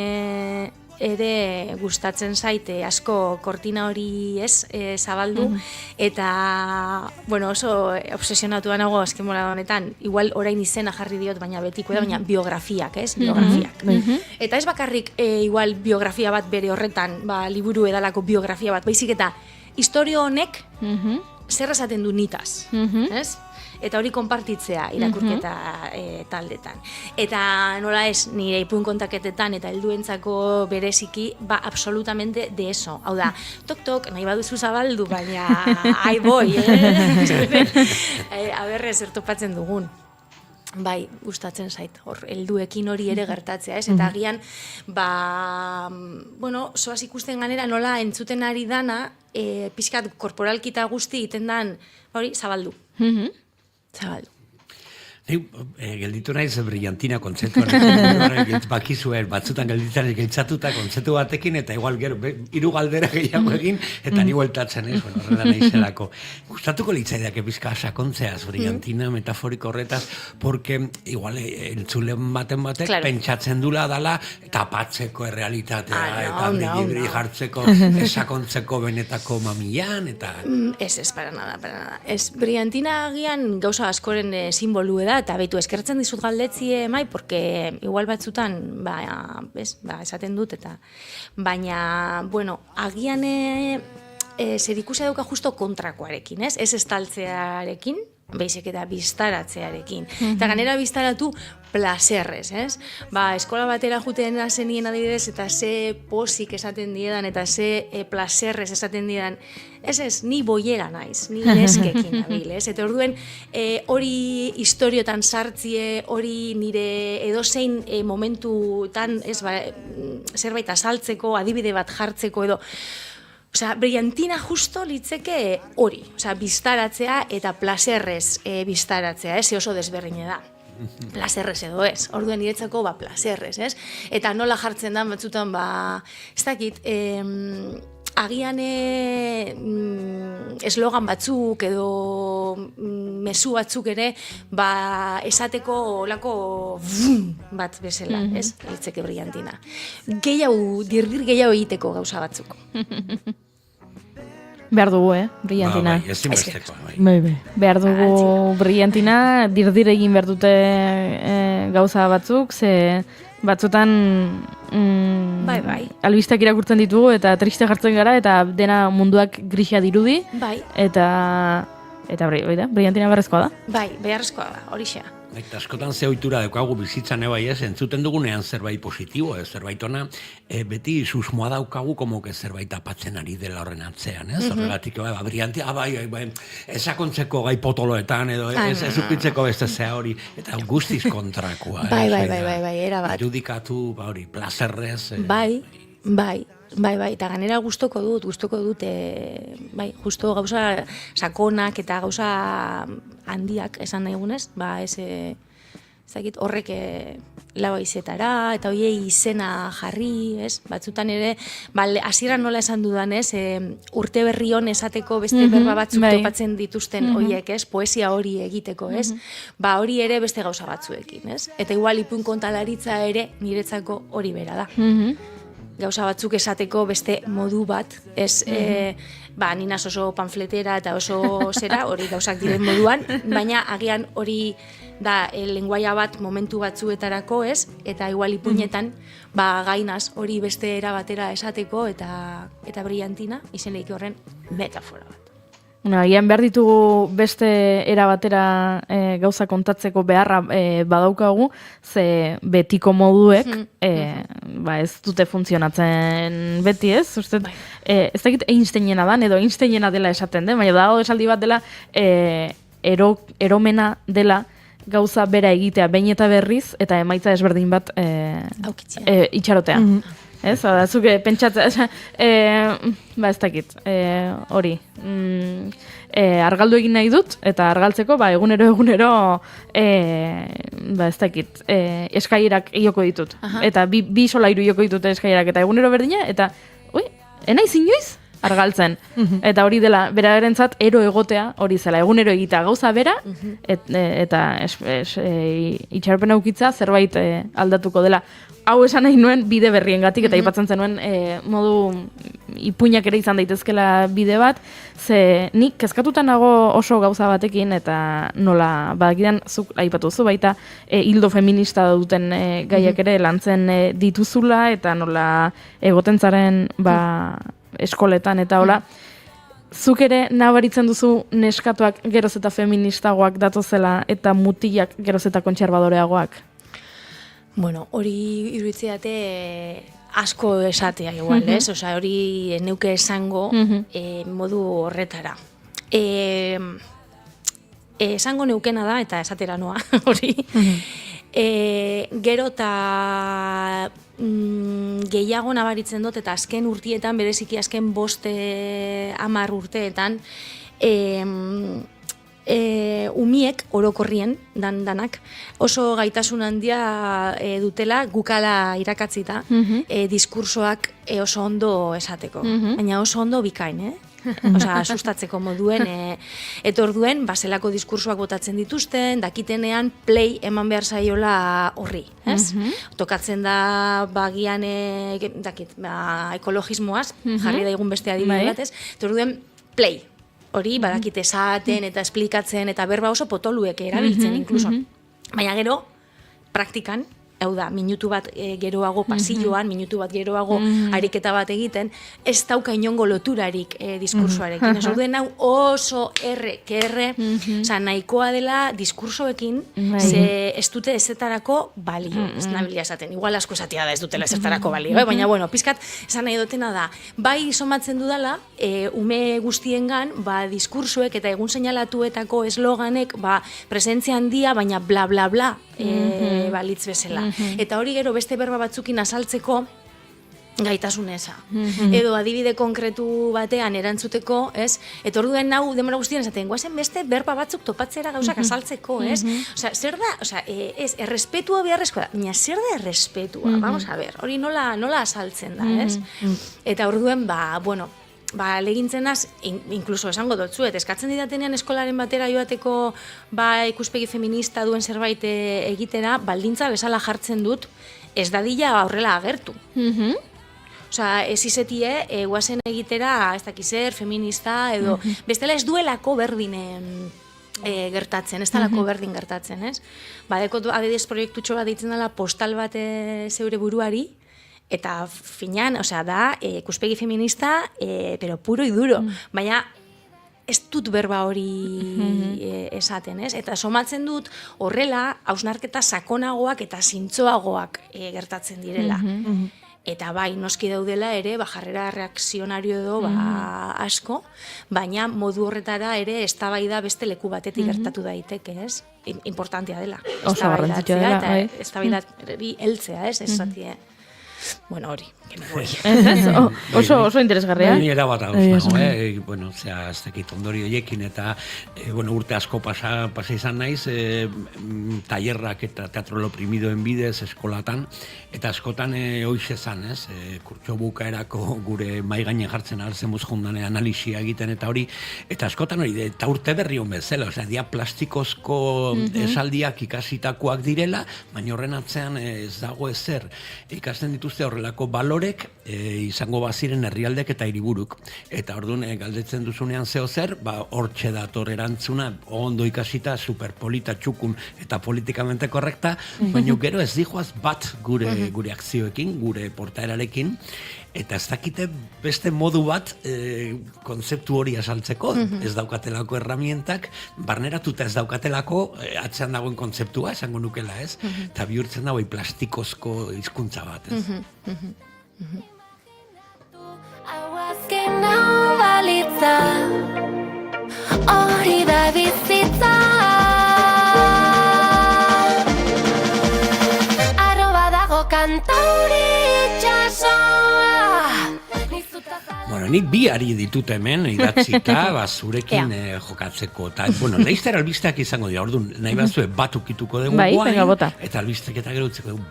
ere gustatzen zaite asko kortina hori zabaldu, eta, bueno, oso obsesionatua nago azken bolada honetan, igual orain izena jarri diot, baina betiko da, baina biografiak, biografiak. Eta ez bakarrik igual biografia bat bere horretan, liburu edalako biografia bat, baizik eta historio honek zer esaten du nitaz, ez? Eta hori konpartitzea irakurketa taldetan. Eta nola ez, nire ipuin kontaketetan eta helduentzako bereziki, absolutamente de eso. Hau da, tok, nahi baduzu zabaldu, baina ai boi, aberre zer topatzen dugun. Bai, gustatzen zait, hor, helduekin hori ere gertatzea, ez? Eta agian, bueno, zoaz ikusten ganera nola entzuten ari dana, pixkat korporalkita guzti iten dan, hori, zabaldu. Zabaldu. Gelditu naiz brillantina kontzeptuan, bakizue, batzutan gelditzen geltzatuta kontzeptu batekin, eta igual gero, hiru galdera gehiago egin, eta ni bueltatzen ez, horrela naizelako. Gustatuko litzaidak epizka sakontzeaz, brillantina, metaforiko horretaz, porque igual entzulen baten batek pentsatzen dula dala tapatzeko errealitatea, eta brilli jartzeko, sakontzeko benetako mamilan, eta... Ez, para nada. Ez, brillantina agian gauza askoren simbolu da, eta behitu eskertzen dizut galdetzie mai, porque igual batzutan, esaten dut, eta baina, bueno, agian zer ikusia dauka justo kontrakoarekin, ez? Ez estaltzearekin, baizik eta biztaratzearekin. Eta ganera biztaratu placerrez, ez? Eskola batera juten zenien adibidez, eta ze posik esaten diedan, eta ze placerrez esaten diedan, ez, ni boiera naiz, ni neskekin nabil, ez? Eta orduen hori historiotan sartzie, hori nire edozein momentutan, ez, zerbait azaltzeko, adibide bat jartzeko edo, osea, brillantina justo litzeke hori, osea, biztaratzea eta placerrez biztaratzea, ez, oso desberdine da. Placerrez edo ez, orduen niretzako placerrez, ez? Eta nola jartzen da batzutan, ez dakit, agian eslogan batzuk edo mezu batzuk ere esateko olako bat bezala, ez? Litzeke brillantina. Dirdir gehiago egiteko gauza batzuk. Behar dugu, brillantina. Bai, ezinbesteko. Behar dugu brillantina, dirdir egin behar dute gauza batzuk, ze batzutan albistak irakurtzen ditugu eta triste jartzen gara eta dena munduak grisa dirudi. Eta brillantina beharrezkoa da. Bai, beharrezkoa da, horixea. Eta askotan ze ohitura daukagu bizitzan ebai ez, entzuten dugunean zerbait positibo, zerbait ona, beti susmoa daukagu como que zerbait apatzen ari dela horren atzean, ez? Horregatik, brillantia, esakontzeko gai potoloetan, edo ez ukitzeko beste zea hori, eta guztiz kontrakoa. Bai, erabat. Irudikatu, hori, plazerrez. Bai, eta ganera gustoko dut, justo gauza sakonak eta gauza handiak esan nahigunez, ez horrek lau izetara, eta hoiei izena jarri, ez? Batzutan ere, hasieran nola esan dudan, ez? Urte berri hon esateko beste berba batzuk topatzen dituzten hoiek, ez? Poesia hori egiteko, ez? Hori ere beste gauza batzuekin, ez? Eta igual ipuin kontalaritza ere niretzako hori bera da. Gauza batzuk esateko beste modu bat, ez, ninaz oso panfletera eta oso zera, hori gauzak diren moduan, baina agian hori da lenguaia bat momentu batzuetarako, ez, eta igual ipuinetan, gainaz hori beste era batera esateko eta brillantina, izeneik horren metafora bat. Agian behar ditugu beste era batera gauza kontatzeko beharra badaukagu, ze betiko moduek ez dute funtzionatzen beti, ez? Ez dakit Einsteinena dan, edo Einsteinena dela esaten den, baina dago esaldi bat dela eromena dela gauza bera egitea behin eta berriz, eta emaitza desberdin bat itxarotea. Ez, zuke pentsatzea, ez dakit, hori, argaldu egin nahi dut, eta argaltzeko, egunero, ez dakit, eskailerak ioko ditut. Eta bi solairu ioko ditut eskailerak, eta egunero berdina, eta, enaiz inoiz? argaltzen. Eta hori dela, berarentzat ero egotea hori zela, egunero egitea gauza bera, eta itxaropen aukitza zerbait aldatuko dela. Hau esan nahi nuen bide berriengatik eta aipatzen zenuen modu ipuinak ere izan daitezkela bide bat, ze nik kezkatuta nago oso gauza batekin eta nola badakidan zuk aipatu zu baita hildo feminista duten gaiak ere lantzen dituzula eta nola egoten zaren eskoletan eta hola. Zuk ere nabaritzen duzu neskatuak geroz eta feministagoak datozela eta mutilak geroz eta kontserbadoreagoak? Bueno, hori iruditzea asko esatea igual, ez? Osea, hori neuke esango modu horretara. Esango neukena da, eta esatera noa, hori. Gero eta gehiago nabaritzen dut, eta azken urtietan, bereziki azken 5-10 urteetan, umiek orokorrien danak oso gaitasun handia dutela gukala irakatzita diskursoak oso ondo esateko, baina oso ondo bikain, Osea, asustatzeko moduen etorduen baselako diskursoak botatzen dituzten, dakitenean play eman behar zaiola horri, ez? Tokatzen da bagian ekologismoaz, jarri daigun beste adibide bat, ez? Etorduen play hori badakite esaten eta esplikatzen eta berba oso potoluek erabiltzen inkluso. Baina gero, praktikan, hau da, minutu bat geroago pasilloan, minutu bat geroago ariketa bat egiten, ez dauka inongo loturarik diskursoarekin. Ez orduen hau oso oza, nahikoa dela diskursoekin, ze ez dute ezetarako balio, ez nabilia esaten, igual asko esatia da ez dutela ezetarako balio, baina bueno, pizkat, esan nahi dutena da, bai somatzen dudala, ume guztiengan, diskursoek eta egun seinalatuetako esloganek, presentzia handia, baina bla bla bla, balitz bezala. Eta hori gero beste berba batzukin azaltzeko gaitasun eza. Edo adibide konkretu batean erantzuteko, ez? Eta orduen hau demora guztien esaten, guazen beste berba batzuk topatzera gauzak azaltzeko, ez? Osea, zer da, errespetua beharrezkoa da, baina zer da errespetua? Vamos a ver, hori nola azaltzen da, ez? Eta orduen, legintzenaz, inkluso esango dotzuet, eskatzen didatenean eskolaren batera joateko ikuspegi feminista duen zerbait egitera, baldintza bezala jartzen dut, ez dadila horrela agertu. Osea, ez izetie, guazen egitera, ez dakizer, feminista, edo, bestela ez duelako berdinen gertatzen, ez talako berdin gertatzen, ez? Badekot, adibidez proiektutxo bat ditzen dela postal bat zeure buruari, eta finan, da, ikuspegi feminista, pero puro y duro. Baina, ez dut berba hori esaten, ez? Eta somatzen dut horrela, hausnarketa sakonagoak eta zintzoagoak gertatzen direla. Eta bai, noski daudela ere, jarrera reakzionario edo asko, baina modu horretara ere eztabaida beste leku batetik gertatu daiteke, ez? Importantea dela. Oso garrantzitsua dela, bai. Eztabaidari heltzea, ez? Esatie. Bueno, hori, que me voy. Oso interesgarria. Ni era bat hauz nago, bueno, ez dakit ondori horiekin eta, urte asko pasa izan naiz, tailerrak eta teatro lo primidoen bidez eskolatan, eta askotan hoiz ezan, ez? Kurtso bukaerako gure mai gainen jartzen alzemuz jundane analisia egiten eta hori, eta askotan hori, eta urte berri hon bezala, dia plastikozko esaldiak ikasitakoak direla, baina horren atzean ez dago ezer, ikasten dituzte horrelako balorek izango baziren herrialdek eta hiriburuk. Eta orduan galdetzen duzunean zeo zer, hortxe dator erantzuna, ondo ikasita, superpolita, txukun eta politikamente korrekta, baina gero ez dijoaz bat gure akzioekin, gure portaerarekin, eta ez dakite beste modu bat kontzeptu hori azaltzeko, ez daukatelako herramientak, barneratuta ez daukatelako atzean dagoen kontzeptua, esango nukela, ez? Eta bihurtzen dago plastikozko hizkuntza bat, ez? Hau azken hau balitza, hori da bizitza. Arroba dago kantauri itxasoa. Bueno, nik bi ari ditut hemen, idatzita, zurekin jokatzeko. Ta, bueno, laizter albisteak izango dira, orduan, nahi bazue bat ukituko dugu eta albistek eta gero utzeko dugu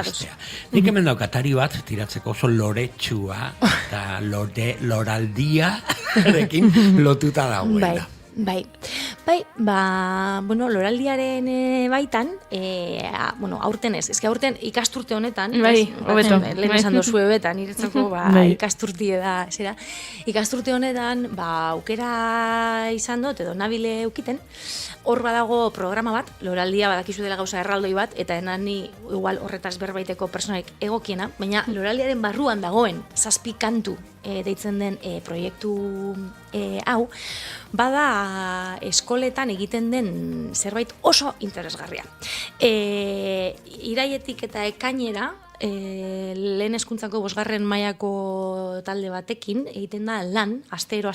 bestea. Nik hemen daukatari bat, tiratzeko oso loretsua, eta loraldia, erekin lotuta dagoela. Bai, bueno, loraldiaren baitan, bueno, aurten ez, aurten ikasturte honetan, lehen esan dozu ebetan, niretzako ikasturtie da, zera, ikasturte honetan, aukera izan dut, edo nabile eukiten, hor badago programa bat, loraldia badakizu dela gauza erraldoi bat, eta enani igual horretaz berbaiteko personaik egokiena, baina loraldiaren barruan dagoen, 7 kantu deitzen den proiektu hau, bada eskoletan egiten den zerbait oso interesgarria. Iraietik eta ekainera, lehen hezkuntzako 5. mailako talde batekin egiten da lan, astero,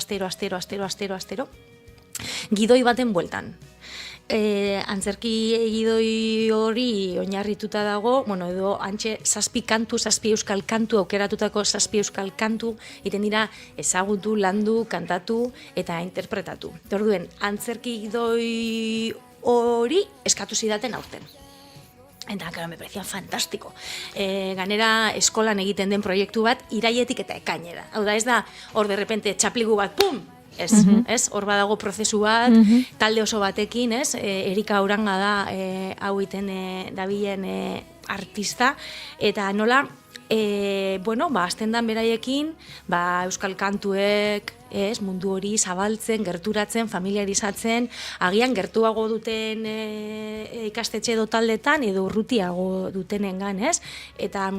gidoi baten bueltan. Antzerki gidoi hori oinarrituta dago, bueno, edo antxe 7 kantu, 7 euskal kantu, aukeratutako 7 euskal kantu, egiten dira ezagutu, landu, kantatu eta interpretatu. Orduen, antzerki gidoi hori eskatu zidaten aurten. Eta, claro, me parecía fantástico. Ganera eskolan egiten den proiektu bat, iraietik eta ekainera. Hau da, ez da, hor de repente txapligu bat, pum! Ez, hor badago prozesu bat, talde oso batekin, ez, Erika Uranga da, hau iten dabilen artista, eta nola, bueno, azten dan beraiekin, euskal kantuek, mundu hori zabaltzen, gerturatzen, familiarizatzen, agian gertuago duten ikastetxe edo taldetan, edo urrutiago dutenengan, ez, eta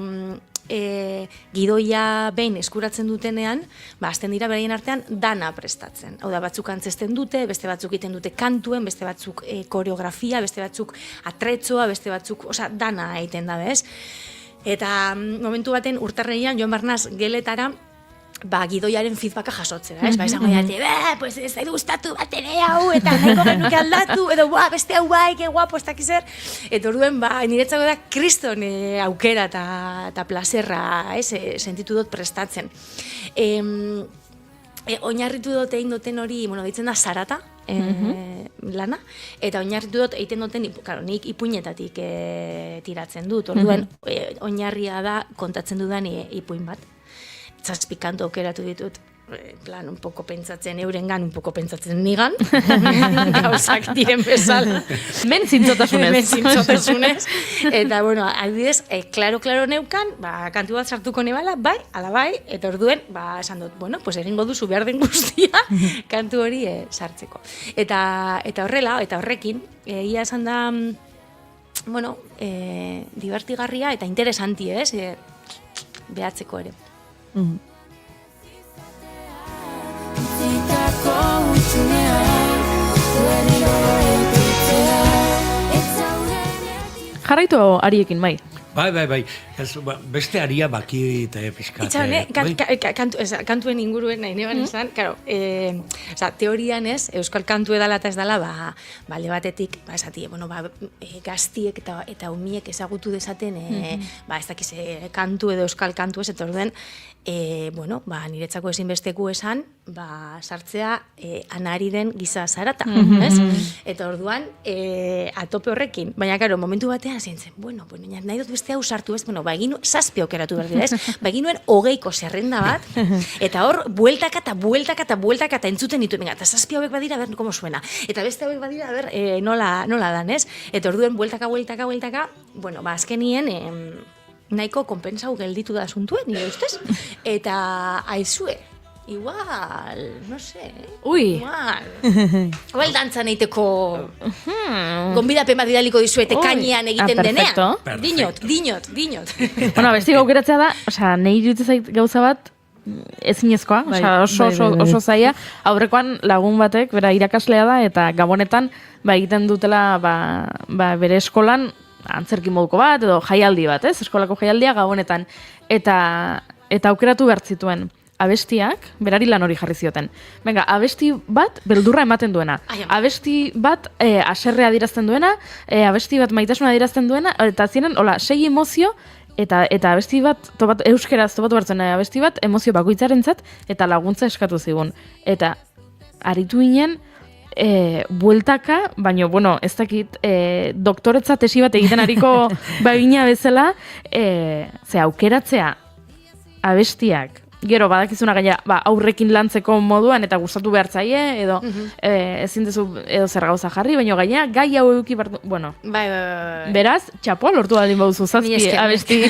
gidoia behin eskuratzen dutenean, azten dira beraien artean dana prestatzen. Hau da, batzuk antzesten dute, beste batzuk egiten dute kantuen, beste batzuk koreografia, beste batzuk atretzoa, beste batzuk, dana egiten da, bez? Eta momentu baten urtarreian joan barnaz geletara, gidoiaren feedbacka jasotzera, ez? Esango dira, pues ez zaitu gustatu bat ere hau, eta nahiko genuke aldatu, edo beste hau que guapo, ez dakiz zer. Eta orduen, niretzako da kriston aukera eta plazerra, sentitu dut prestatzen. Oinarritu dut egin duten hori, deitzen da zarata, lana, eta oinarritu dut egiten duten, nik ipuinetatik tiratzen dut, orduen, oinarria da kontatzen dudan ipuin bat. 7 kantu aukeratu ditut, plan, un poco pentsatzen eurengan, un poco pentsatzen nigan, gauzak diren bezala. Men zintzotasunez. Eta, bueno, adibidez, klaro neukan, kantu bat sartuko nebala, ala bai, eta orduen, esan dut, bueno, pues egingo duzu behar den guztia, kantu hori sartzeko. Eta horrela, eta horrekin, ia esan da, bueno, divertigarria eta interesanti, behatzeko ere. Jarraitu ariekin, bai. Bai. Beste aria bakit pixkat. Kantuen inguruen nahi neban izan, teorian ez, euskal kantu edala eta ez dala, balde batetik, esati, gaztiek eta umiek ezagutu dezaten, ez dakiz kantu edo euskal kantu ez, eta orduen, niretzako ezinbesteku esan, sartzea anariren giza zarata, ez? Eta orduan, atope horrekin, baina, momentu batean zintzen, nahi dut beste hau sartu ez, egin 7 aukeratu behar dira, ez? Eginuen 20ko zerrenda bat, eta hor, bueltaka eta entzuten dituen, eta 7 hauek badira, ber, komo suena. Eta beste hauek badira, ber, nola dan, ez? Eta orduen, bueltaka, azkenien, nahiko konpentsau gelditu da asuntuen, nire ustez? Eta aizue, igual, no sé, igual dantzan eiteko gonbidapen bat bidaliko dizuete kainean egiten denean. Dinot. Beste gaukeratzea da, nahi iruditzen zait gauza bat, ezinezkoa, oso zaila, aurrekoan lagun batek, bera irakaslea da, eta gabonetan, egiten dutela, bere eskolan, antzerki moduko bat, edo jaialdi bat, eskolako jaialdia gabonetan, eta aukeratu behar zituen. Abestiak, berari lan hori jarri zioten. Venga, abesti bat beldurra ematen duena. Abesti bat haserrea adierazten duena, abesti bat maitasuna adierazten duena, eta ziren, 6 emozio Eta abesti bat, euskeraz topatu hartzen abesti bat, emozio bakoitzarentzat eta laguntza eskatu zigun. Eta aritu ginen, bueltaka, baina, bueno, ez dakit, doktoretza tesi bat egiten ariko bagina bezala, ze aukeratzea abestiak, gero badakizuna gaina aurrekin lantzeko moduan eta gustatu behar zaie, edo ezin dezu edo zer gauza jarri, baina gaina gai hau eduki bueno. Bai. Beraz, txapoa lortu baldin baduzu zazpi abesti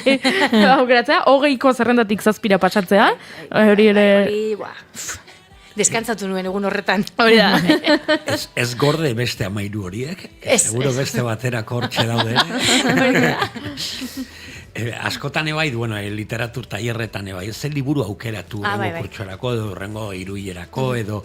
aukeratzea, 20ko zerrendatik zazpira pasatzea, hori ere... Deskantzatu nuen egun horretan. Hori da. Ez gorde beste 13 horiek, seguro beste baterako hortxe daude. Askotan ebai, literatur taierretan ebai, ez liburu aukeratu kurtsorako, edo horrengo iruilerako, edo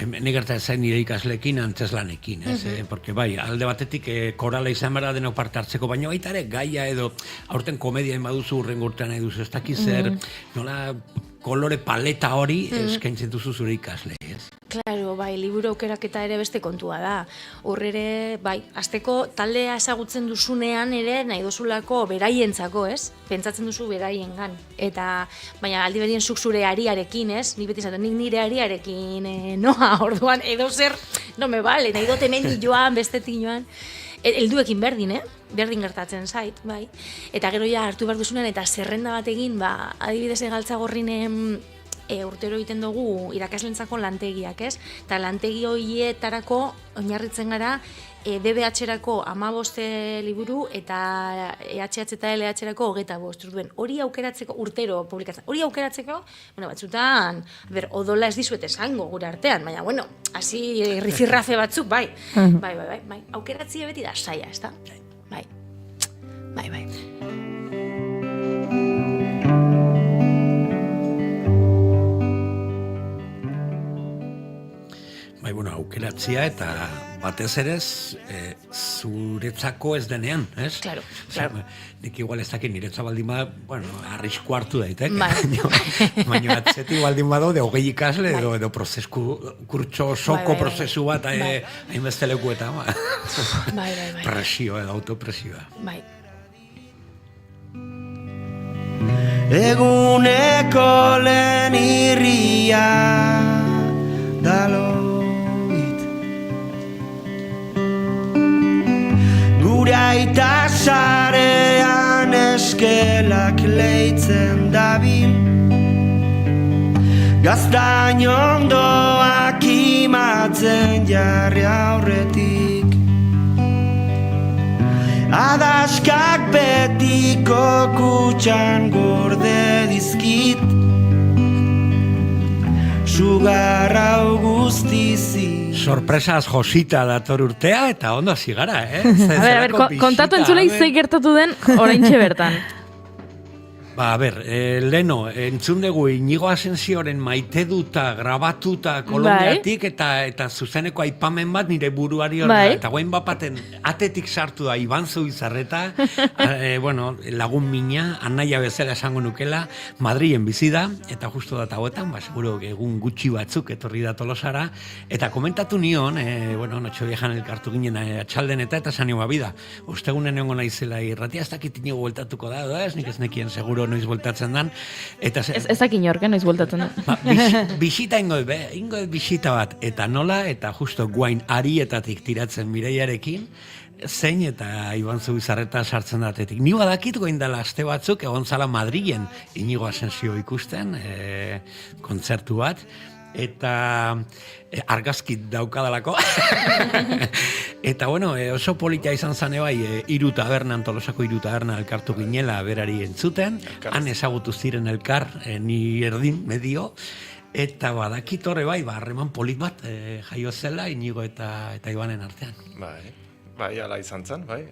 negerta ezain nire ikaslekin antzeslanekin, porque bai, alde batetik korala izan bera denok parte hartzeko, baina baita ere gaia edo aurten komediaen baduzu urrengo urtean nahi duzu, ez dakiz zer, nola kolore paleta hori eskaintzen duzu zure ikasle, ez? Claro, bai, liburu aukeraketa ere beste kontua da. Horrere, bai, azteko taldea ezagutzen duzunean ere nahi dozulako beraientzako, ez? Pentsatzen duzu beraiengan. Eta, baina aldi berien zuk zure ariarekin, ez? Ni beti zaten, nik nire ariarekin noa, orduan, edo zer, no me vale, nahi dut hemen joan, bestetik joan. Helduekin berdin, berdin gertatzen zait, bai. Eta gero ja hartu behar duzunean, eta zerrenda bat egin, adibidez Galtzagorrin urtero egiten dugu irakaslentzako lantegiak, ez? Eta lantegi horietarako oinarritzen gara DBH-erako 15 liburu eta EHH eta LH-erako 25. Duen, hori aukeratzeko, urtero publikatzen, hori aukeratzeko, batzutan, odola ez dizuet esango gure artean, baina, hasi rifirrafe batzuk, bai. Bai. Aukeratzia beti da saia, ez da? Bai. Aukeratzia eta batez ere zuretzako ez denean, ez? Claro. Nik igual ez dakit niretza baldin bada, arrisku hartu daitek. Baina atzeti baldin badaude 20 ikasle edo kurtso osoko prozesu bat hainbeste lekuetan. Presio edo autopresioa. Bai. Eguneko lehen irria daloit gure aita sarean eskelak leitzen dabil gaztain ondoak imatzen jarri aurretik adaskak betiko kutxan gorde dizkit sugarra guztizi. Sorpresaz josita dator urtea eta ondo hasi gara, A ver, kontatu entzulei zei gertatu den oraintxe bertan. Leno, entzun dugu Inigo Asensioren maite duta, grabatuta Kolombiatik eta zuzeneko aipamen bat nire buruari horrela. Eta guain bapaten atetik sartu da Iban Zubizarreta, lagun mina, anaia bezala esango nukela, Madrilen bizi da, eta justu da hauetan, seguro egun gutxi batzuk etorri da Tolosara, eta komentatu nion, notxo viejan elkartu ginen atxalden eta esan nio babida, ustegunen egongo naizela irratia, ez dakit inigo bueltatuko da, ez nik ez nekien seguro noiz bueltatzen dan. Ez dakin jorke noiz bueltatzen dan. Bisita ingo bisita bat, eta nola, eta justo guain arietatik tiratzen Mireiarekin, zein eta Iban Zubizarreta sartzen datetik. Ni badakit goin dela aste batzuk, egon zala Madrilen Inigo Asensio ikusten, kontzertu bat, eta argazkit daukadalako. Eta oso polita izan zane bai, Tolosako 3 taberna elkartu ginela berari entzuten, han ezagutu ziren elkar, ni erdin medio, eta badakit horre bai, harreman polit bat jaio zela Inigo eta Ibanen artean. Bai, ala izan zen, bai.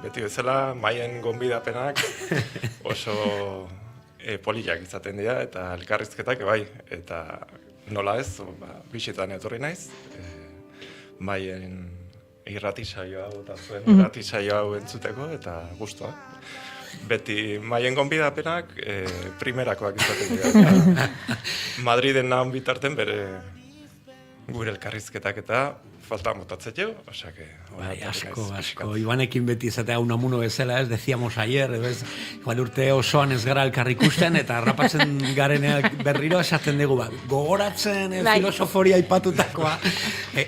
Beti bezala, maien gonbidapenak oso politak izaten dira, eta elkarrizketak, bai, eta nola ez, bisitan etorri naiz, maien irrati saioa eta zuen irrati saio hau entzuteko, eta guztua. Beti maien gonbidapenak primerakoak izaten dira. Madriden nahan bitarten bere gure elkarrizketak eta falta motatzeu, osea que... Bai, asko. Ibanekin beti izatea unamuno bezala, ez, decíamos ayer, ez, igual urte osoan ez gara elkar ikusten, eta harrapatzen gareneak berriro esaten dugu, gogoratzen filosoforia aipatutakoa,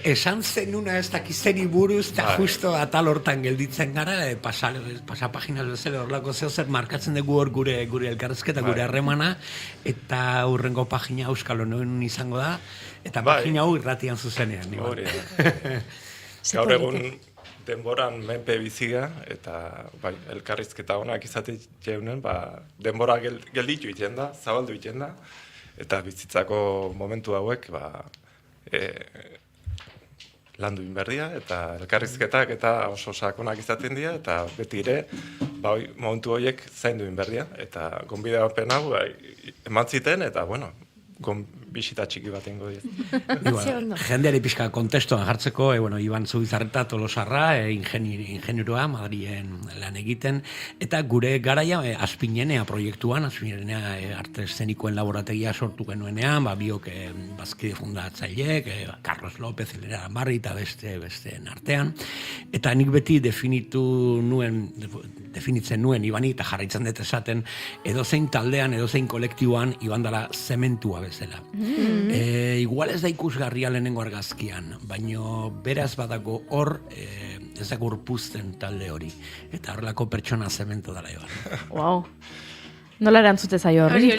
esan zenuna ez dakizeni buruz, eta justo atal hortan gelditzen gara, pasapaginas bezala horlako zer markatzen dugu hor gure elkarrezketa, gure harremana, eta hurrengo pagina Euskal Honen izango da, eta pagina hau irratian zuzenean. Gaur egun denboran menpe biziga, eta elkarrizketa honak izate jeunen, denbora gelditu iten da, zabaldu iten da, eta bizitzako momentu hauek landu inberdia, eta elkarrizketak eta oso sakonak izaten dira, eta beti ere, momentu horiek zaindu inberdia, eta gonbidapen hau eman ziten, eta bisita txiki bat ingo diet. Jendeari pixka kontestoan jartzeko, Iban Zubizarreta Tolosarra, ingenierua, Madrien lan egiten, eta gure garaia Azpinenea proiektuan, Azpinenea arte eszenikoen laborategia sortu genuenean, biok bazkide fundatzailek, Carlos López, Elena Barri eta besteen artean, eta nik beti definitzen nuen Ibani, eta jarraitzen dut esaten, edozein taldean, edozein kolektiboan, Iban dela zementua bezala. Igual ez da ikusgarria lehenengo argazkian, baino beraz badago hor ez da gorpuzten talde hori. Eta horrelako pertsona zemento dela Iban. Wow. Nola erantzute zaio horri?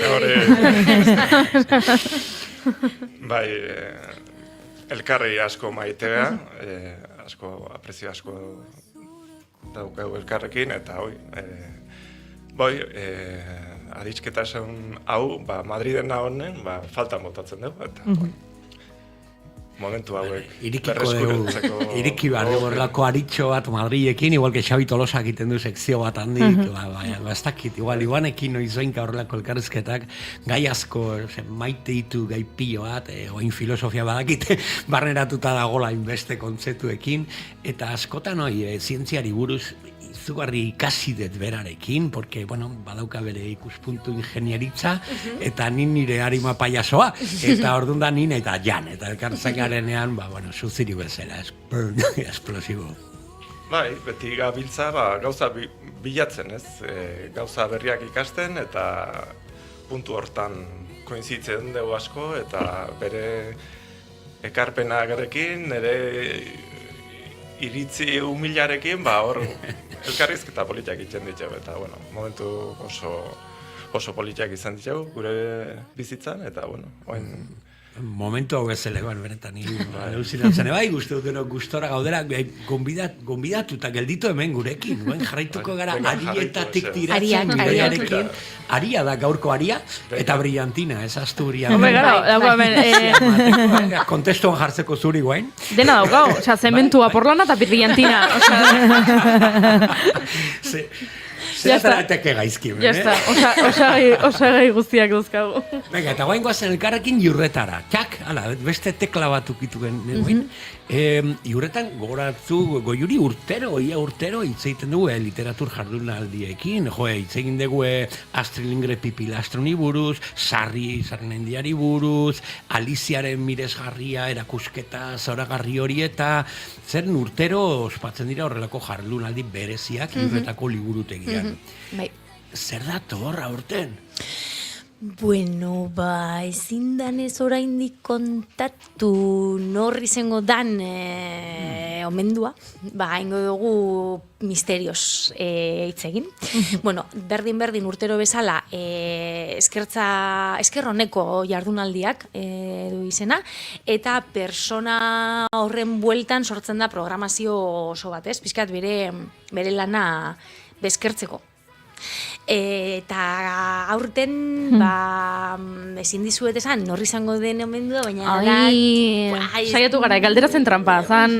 Bai, elkarri asko maitea, aprezio asko daukagu elkarrekin, eta aditzketa esan hau, Madriden nahonen, falta motatzen dugu, eta momentu hauek berreskuratzeko... Iriki behar dugu horrelako aritxo bat Madridekin, igual que Xabi Tolosak egiten du sekzio bat handik, ez dakit, Ibanekin noizoinka horrelako elkarrizketak, gai asko maite ditu gai pilo bat, oin filosofia badakite, barneratuta dagola inbeste kontzeptuekin, eta askotan zientziari buruz, izugarri ikasi dut berarekin, porque, badauka bere ikuspuntu ingenieritza, eta nire harima paiasoa, eta orduan da nina eta jan, eta elkartzen garenean, suziri bezala, esplosibo. Bai, beti gabiltza, gauza bilatzen, ez? Gauza berriak ikasten, eta puntu hortan koinzitzen dugu asko, eta bere ekarpenarekin, nire iritzi humilarekin, hor elkarrizketa politiak egiten ditugu, eta momentu oso politiak izan ditugu gure bizitzan, eta momentu hau bezala, benetan, alucinatzen, guzti dut gustora gaudera, gonbidatuta gelditu hemen gurekin, jarraituko gara arietatik tiratzen bidearekin, aria da gaurko aria, eta brillantina, ez Asturia. Kontestuan jartzeko zuri guain. Dena daukau, zementua porlana eta brillantina. Zerateke gaizki. Jazta, osagai guztiak duzkagu. Venga, eta guain goazen elkarrekin Iurretara. Txak, beste tekla bat ukitu genuen. Iurretan gogoratzu goiuri urtero hitz egiten dugu literatur jardunaldiekin, hitz egin dugu Astrid Lindgren Pipilastroni buruz, Sarrien Indiari buruz, Aliziaren miresgarria erakusketa zoragarri hori, eta zer urtero ospatzen dira horrelako jardunaldi bereziak Iurretako liburutegian. Zer da torra aurten? Bueno, ezin danez oraindik kontatu norri zengo dan omendua, ingo dugu misterios hitz egin. Bueno, berdin urtero bezala esker honeko jardunaldiak du izena, eta persona horren bueltan sortzen da programazio oso bat, pixkat bere lana bezkertzeko. Eta aurten ezin dizuet esan norri izango den omendua, baina saiatu gara, galderatzen trampa zan.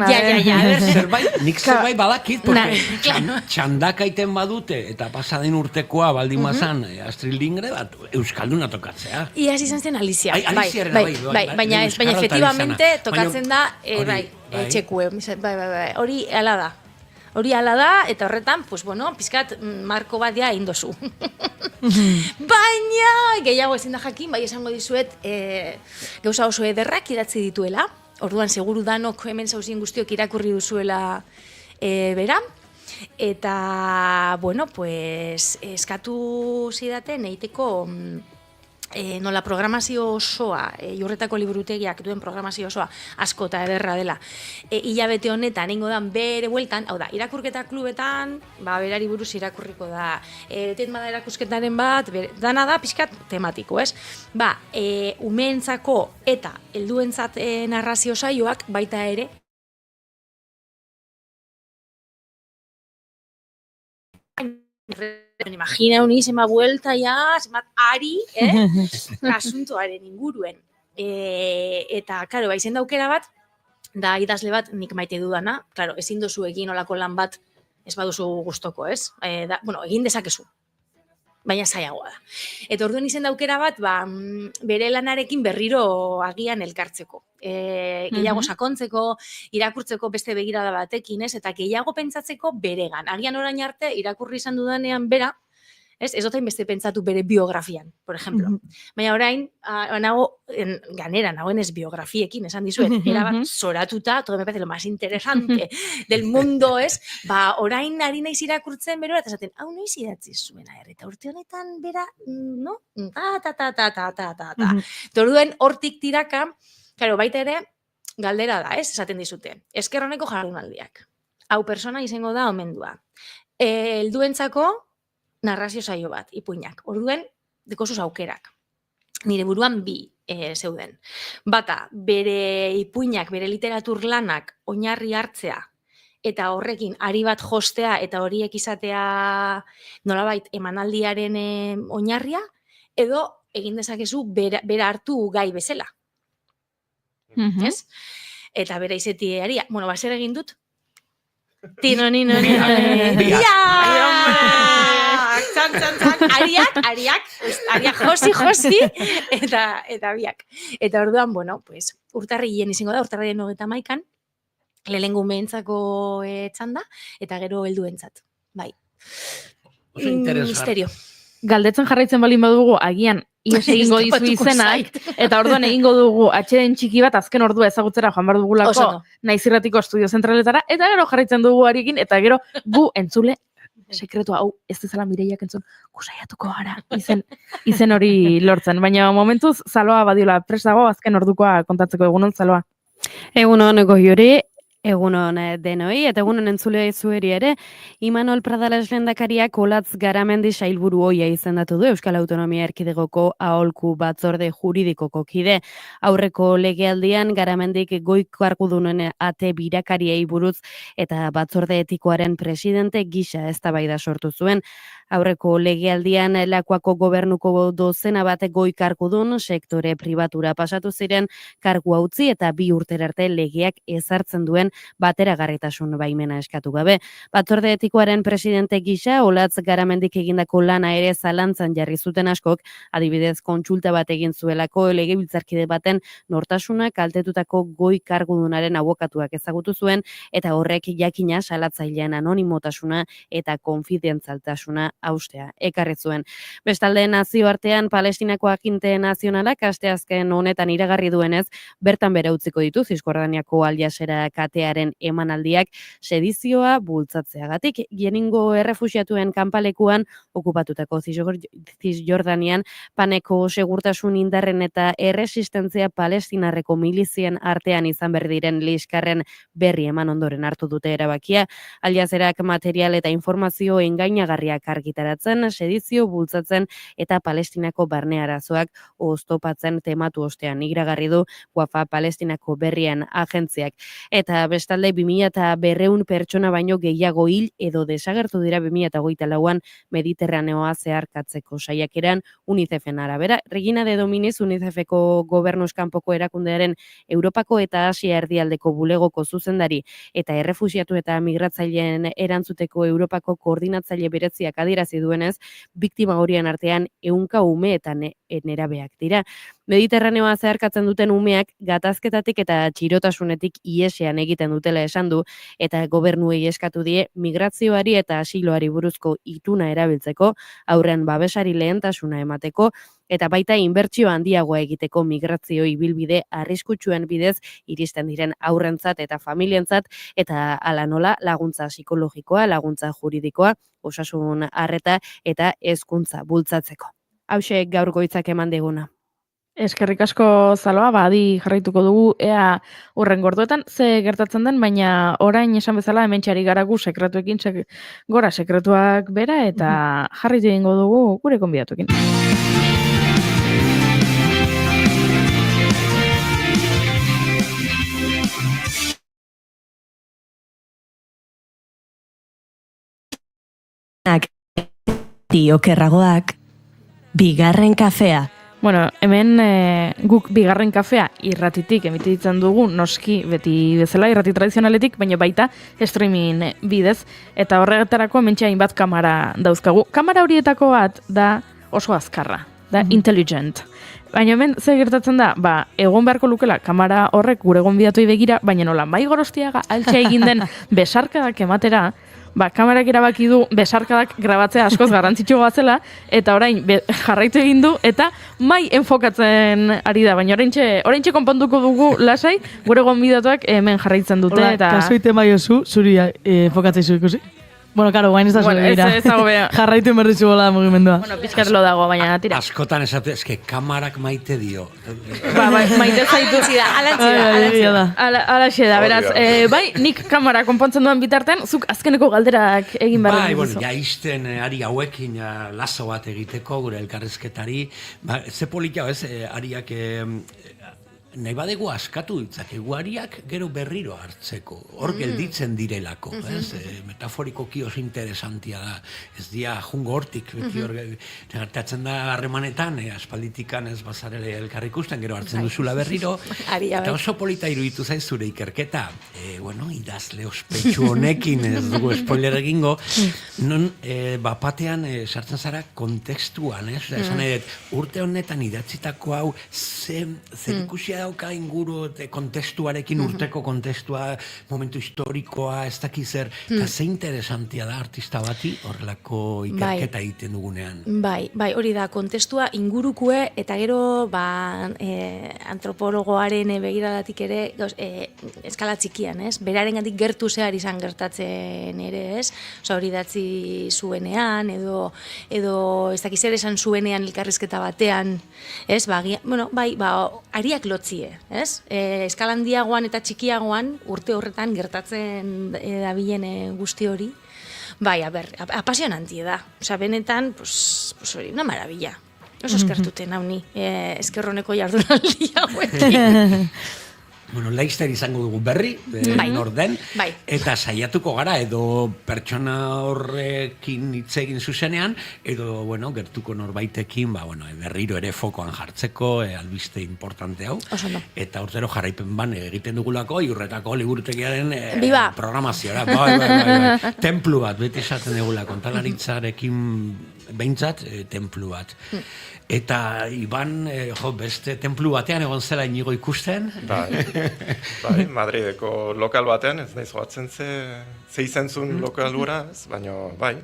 Nik zerbait badakit, txandaka iten badute, eta pasaden urtekoa baldin bazan Astrid Lindgren bat Euskalduna tokatzea. Iaz izan zen Alizia. Baina efectivamente tokatzen da etxekue. Hori ala da. Eta horretan, pizkat marko bat ja indozu. Baina, gehiago ezin da jakin, esango dizuet, gauza oso ederrak idatzi dituela, orduan seguru danok hemen zauzien guztiok irakurri duzuela bera. Eta, bueno, pues, eskatu zidaten eiteko nola programazio osoa, Iurretako liburutegiak duen programazio osoa asko eta ederra dela. Hilabete honetan eingo dan bere bueltan, hau da, irakurketa klubetan, berari buruz irakurriko da. Tetma da erakusketaren bat, dana da pixkat tematiko, ez? Umeentzako eta helduentzat narrazio saioak baita ere, imagina unísima vuelta ya, semat ari, asuntoaren inguruen. Eta, klaro, izen daukera bat, da idazle bat nik maite dudana, klaro, ezin dozu egin olako lan bat ez baduzu gustoko, ez? Egin dezakezu, baina zailagoa da. Eta orduan izen daukera bat, bere lanarekin berriro agian elkartzeko. Gehiago sakontzeko, irakurtzeko beste begirada batekin, ez? Eta gehiago pentsatzeko beregan. Agian orain arte, irakurri izan dudanean bera, ez dotain beste pentsatu bere biografian, por ejemplo. Baina orain, nagoen ez biografiekin, esan dizuet, erabat zoratuta, todo me parece lo más interesante del mundo, ez? Orain ari naiz irakurtzen berora, eta esaten, hau noiz idatzi zuena, eta urte honetan bera, no? Torduen hortik tiraka, claro, baita ere, galdera da, ez? Esaten dizute. Eskerroneko jardunaldiak. Hau persona izango da omendua. Helduentzako narrazio saio bat, ipuinak. Orduen, dekozuz aukerak. Nire buruan bi zeuden. Bata, bere ipuinak, bere literatur lanak oinarri hartzea, eta horrekin ari bat jostea, eta horiek izatea nolabait emanaldiaren oinarria, edo egin dezakezu bera hartu gai bezala. Ez? Eta bera izetiari, zer egin dut? Tinonino, ariak, josi, eta biak. Eta orduan, urtarrien izango da, urtarrien 31, lehenengo umeentzako txanda, eta gero helduentzat. Bai. Misterio. Galdetzen jarraitzen balin badugu, agian, ies egingo dizu izenak, eta orduan egingo dugu atxeden txiki bat azken ordua ezagutzera joan behar dugulako Naiz Irratiko Estudio Zentraletara, eta gero jarraitzen dugu harekin, eta gero gu entzule sekretua, hau, ez dezala Mireiak entzun, kusaiatuko gara, izen hori lortzen. Baina momentuz, Zaloa badiola prest dago azken ordukoa kontatzeko. Egunon, Zaloa? Egunon, Goiuri. Egunon denoi, eta egunon entzulea izueri ere, Imanol Pradales lehendakariak Olatz Garamendi sailburu ohia izendatu du Euskal Autonomia Erkidegoko aholku batzorde juridikoko kide. Aurreko legealdian Garamendik goi kargudunen ate birakariei buruz eta batzorde etikoaren presidente gisa eztabaida sortu zuen. Aurreko legealdian Lakuako gobernuko dozena bate goi kargudun sektore pribatura pasatu ziren kargua utzi eta 2 urtera arte legeak ezartzen duen bateragarritasun baimena eskatu gabe. Batzorde etikoaren presidente gisa Olatz Garamendik egindako lana ere zalantzan jarri zuten askok, adibidez kontsulta bat egin zuelako legebiltzarkide baten nortasuna kaltetutako goi kargudunaren abokatuak ezagutu zuen, eta horrek jakina salatzailean anonimotasuna eta konfidentzialtasuna haustea ekarri zuen. Bestalde, nazioartean Palestinako aginte nazionalak asteazken honetan iragarri duenez, bertan bera utziko ditu Zizkordaniako Al Jazeera katearen emanaldiak sedizioa bultzatzeagatik. Geningo errefuxiatuen kanpalekuan okupatutako Zizjordanian paneko segurtasun indarren eta erresistentzia palestinarreko milizien artean izan berri diren liskarren berri eman ondoren hartu dute erabakia. Al Jazeerak material eta informazio engainagarriak argitaratzen, sedizio bultzatzen eta Palestinako barne arazoak oztopatzen tematu ostean iragarri du Wafa Palestinako berrien agentziak. Eta bestalde 2200 pertsona baino gehiago hil edo desagertu dira 2024an Mediterraneoa zeharkatzeko saiakeran UNICEFen arabera. Regina de Dominiz UNICEFeko gobernuz kanpoko erakundearen Europako eta Asia erdialdeko bulegoko zuzendari eta errefuxiatu eta migratzaileen erantzuteko Europako koordinatzaile bereziak adierazi duenez, biktima horien artean 100 ume eta nerabeak dira. Mediterraneoa zeharkatzen duten umeak gatazketatik eta txirotasunetik ihesean egiten dutela esan du, eta gobernuei eskatu die migrazioari eta asiloari buruzko ituna erabiltzeko, aurrean babesari lehentasuna emateko, eta baita inbertsio handiagoa egiteko migrazio ibilbide arriskutsuen bidez iristen diren aurrentzat eta familientzat, eta hala nola laguntza psikologikoa, laguntza juridikoa, osasun arreta eta hezkuntza bultzatzeko. Hauxe gaur goitzak eman diguna. Eskerrik asko Zaloa, adi jarraituko dugu ea urren gordoetan ze gertatzen den, baina orain esan bezala hementxari gara gu sekretuekin, gora sekretuak bera, eta jarraitu egingo dugu gure konbidatuekin. Okerragoak, bigarren kafea. Bueno, hemen guk bigarren kafea irratitik emititzen dugu, noski beti bezala irrati tradizionaletik, baina baita streaming bidez, eta horretarako hementxe hainbat kamera dauzkagu. Kamera horietako bat da oso azkarra, da intelligent. Baina hemen ze gertatzen da, egon beharko lukela kamera horrek gure gonbidatuei begira, baina nola mai Gorostiaga altxa egin den besarkadak ematera, kamerak erabaki du besarkadak grabatzea askoz garrantzitsua zela, eta orain jarraitu egin du, eta mai enfokatzen ari da, baina oraintxe konponduko dugu lasai, gure gonbidatuak hemen jarraitzen dute. Hola, kasuite mai oso, zuri enfokatzei zu ikusi? Bueno, karo, guain ez da zure dira. Jarraitu berrizu bola mugimendua. Bueno, pizkarlo dago, baina tira. Askotan esate, eske kamarak maite dio. Maite zaitu. Alaxe da, beraz. Bai, nik kamara konpontzen duan bitartean, zuk azkeneko galderak egin behar duzu. Bai, bueno, jaisten ari hauekin lazo bat egiteko, gure elkarrizketari. Ze politia, ariak nahi badegu askatu ditzakegu ariak gero berriro hartzeko, hor gelditzen direlako, metaforikoki oso interesantia da, ez dia jungo hortik, beti hor gertatzen da harremanetan, aspalditikan ez bazarele elkarri ikusten, gero hartzen duzula berriro, eta oso polita iruditu zaiz zure ikerketa, idazle ospetsu honekin, ez dugu spoiler egingo, non bapatean sartzen zara kontekstuan, esan edet, urte honetan idatzitako hau zerikusia dauka inguru kontestuarekin, urteko kontestua, momentu historikoa, ez dakiz zer, eta ze interesantia da artista bati horrelako ikerketa egiten dugunean. Bai, hori da, kontestua ingurukue, eta gero antropologoaren begiradatik ere eskala txikian, ez? Beraren gandik gertu zehar izan gertatzen ere, ez? Osa hori datzi zuenean, edo ez dakiz zer esan zuenean elkarrizketa batean, ez? Ariak lotzi ez? Eskalandiagoan eta txikiagoan urte horretan gertatzen dabilen guzti hori. Bai, apasionanti da. Osa, benetan, hori, una maravilla. Oso eskertuten hau ni, eskerroneko jardunaldi hauekin. Bueno, laizter izango dugu berri, norden, eta saiatuko gara, edo pertsona horrekin hitz egin zuzenean, edo, gertuko norbaitekin, berriro ere fokoan jartzeko, albiste importante hau, eta urtero jarraipen ban egiten dugulako, iurretako liburutegiaren programazioa, templu bat, beti esaten dugula, kontalaritzarekin behintzat, templu bat. Eta Iban, beste templu batean egon zela Inigo ikusten? Bai, Madrideko lokal batean, ez naiz goatzen ze izentzun lokalura, baina bai,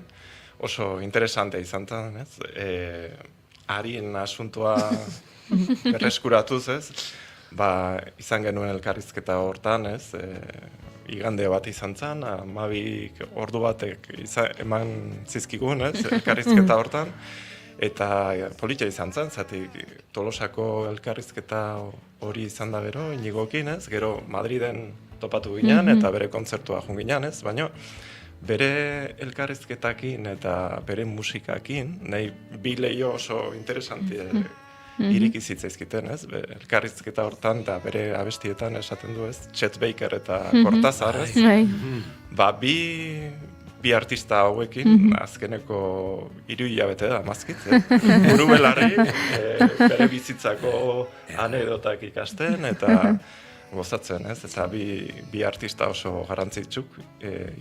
oso interesante izan zen, ez? Harien asuntua berreskuratuz, ez? Izan genuen elkarrizketa hortan, ez? Igande bat izan zen, 12 ordu batek eman zizkigun, ez? Elkarrizketa hortan. Eta politia izan zen, zatik Tolosako elkarrizketa hori izan da gero, Inigokin, ez? Gero Madriden topatu ginen eta bere kontzertua jun ginen, ez? Baina bere elkarrizketakin eta bere musikakin, nahi bi leio oso interesanti iriki zitzaizkiten, ez? Elkarrizketa hortan eta bere abestietan esaten du, ez? Chet Baker eta Cortázar, ez? Bi artista hauekin, azkeneko 3 hilabete da, mazkit, buru belarri, bere bizitzako anedotak ikasten, eta gozatzen, ez? Eta bi artista oso garrantzitsuk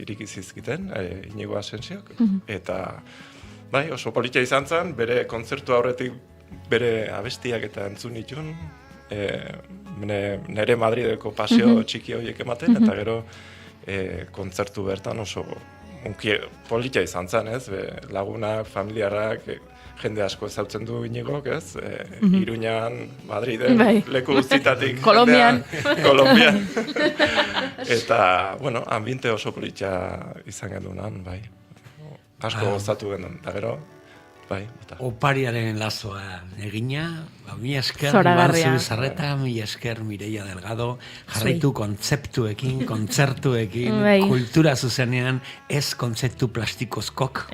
iriki zizkiten, Inigo Asensiok, eta oso politia izan zen, bere kontzertu aurretik bere abestiak eta entzun nituen, nere Madrideko paseo txiki horiek ematen, eta gero kontzertu bertan oso polita izan zen, ez? Lagunak, familiarrak, jende asko ezautzen du Iñigok, ez? Iruñan, Madriden, leku guztitatik. Kolombian. Kolombian. Eta, bueno, ambiente oso polita izan gendunan, bai. Asko gozatu genuen, eta gero, bai. Opariaren lazoa egina, mi esker, Zubizarreta, mi esker Mireia Delgado, jarraitu kontzeptuekin, kontzertuekin, kultura zuzenean, ez kontzeptu plastikozkok.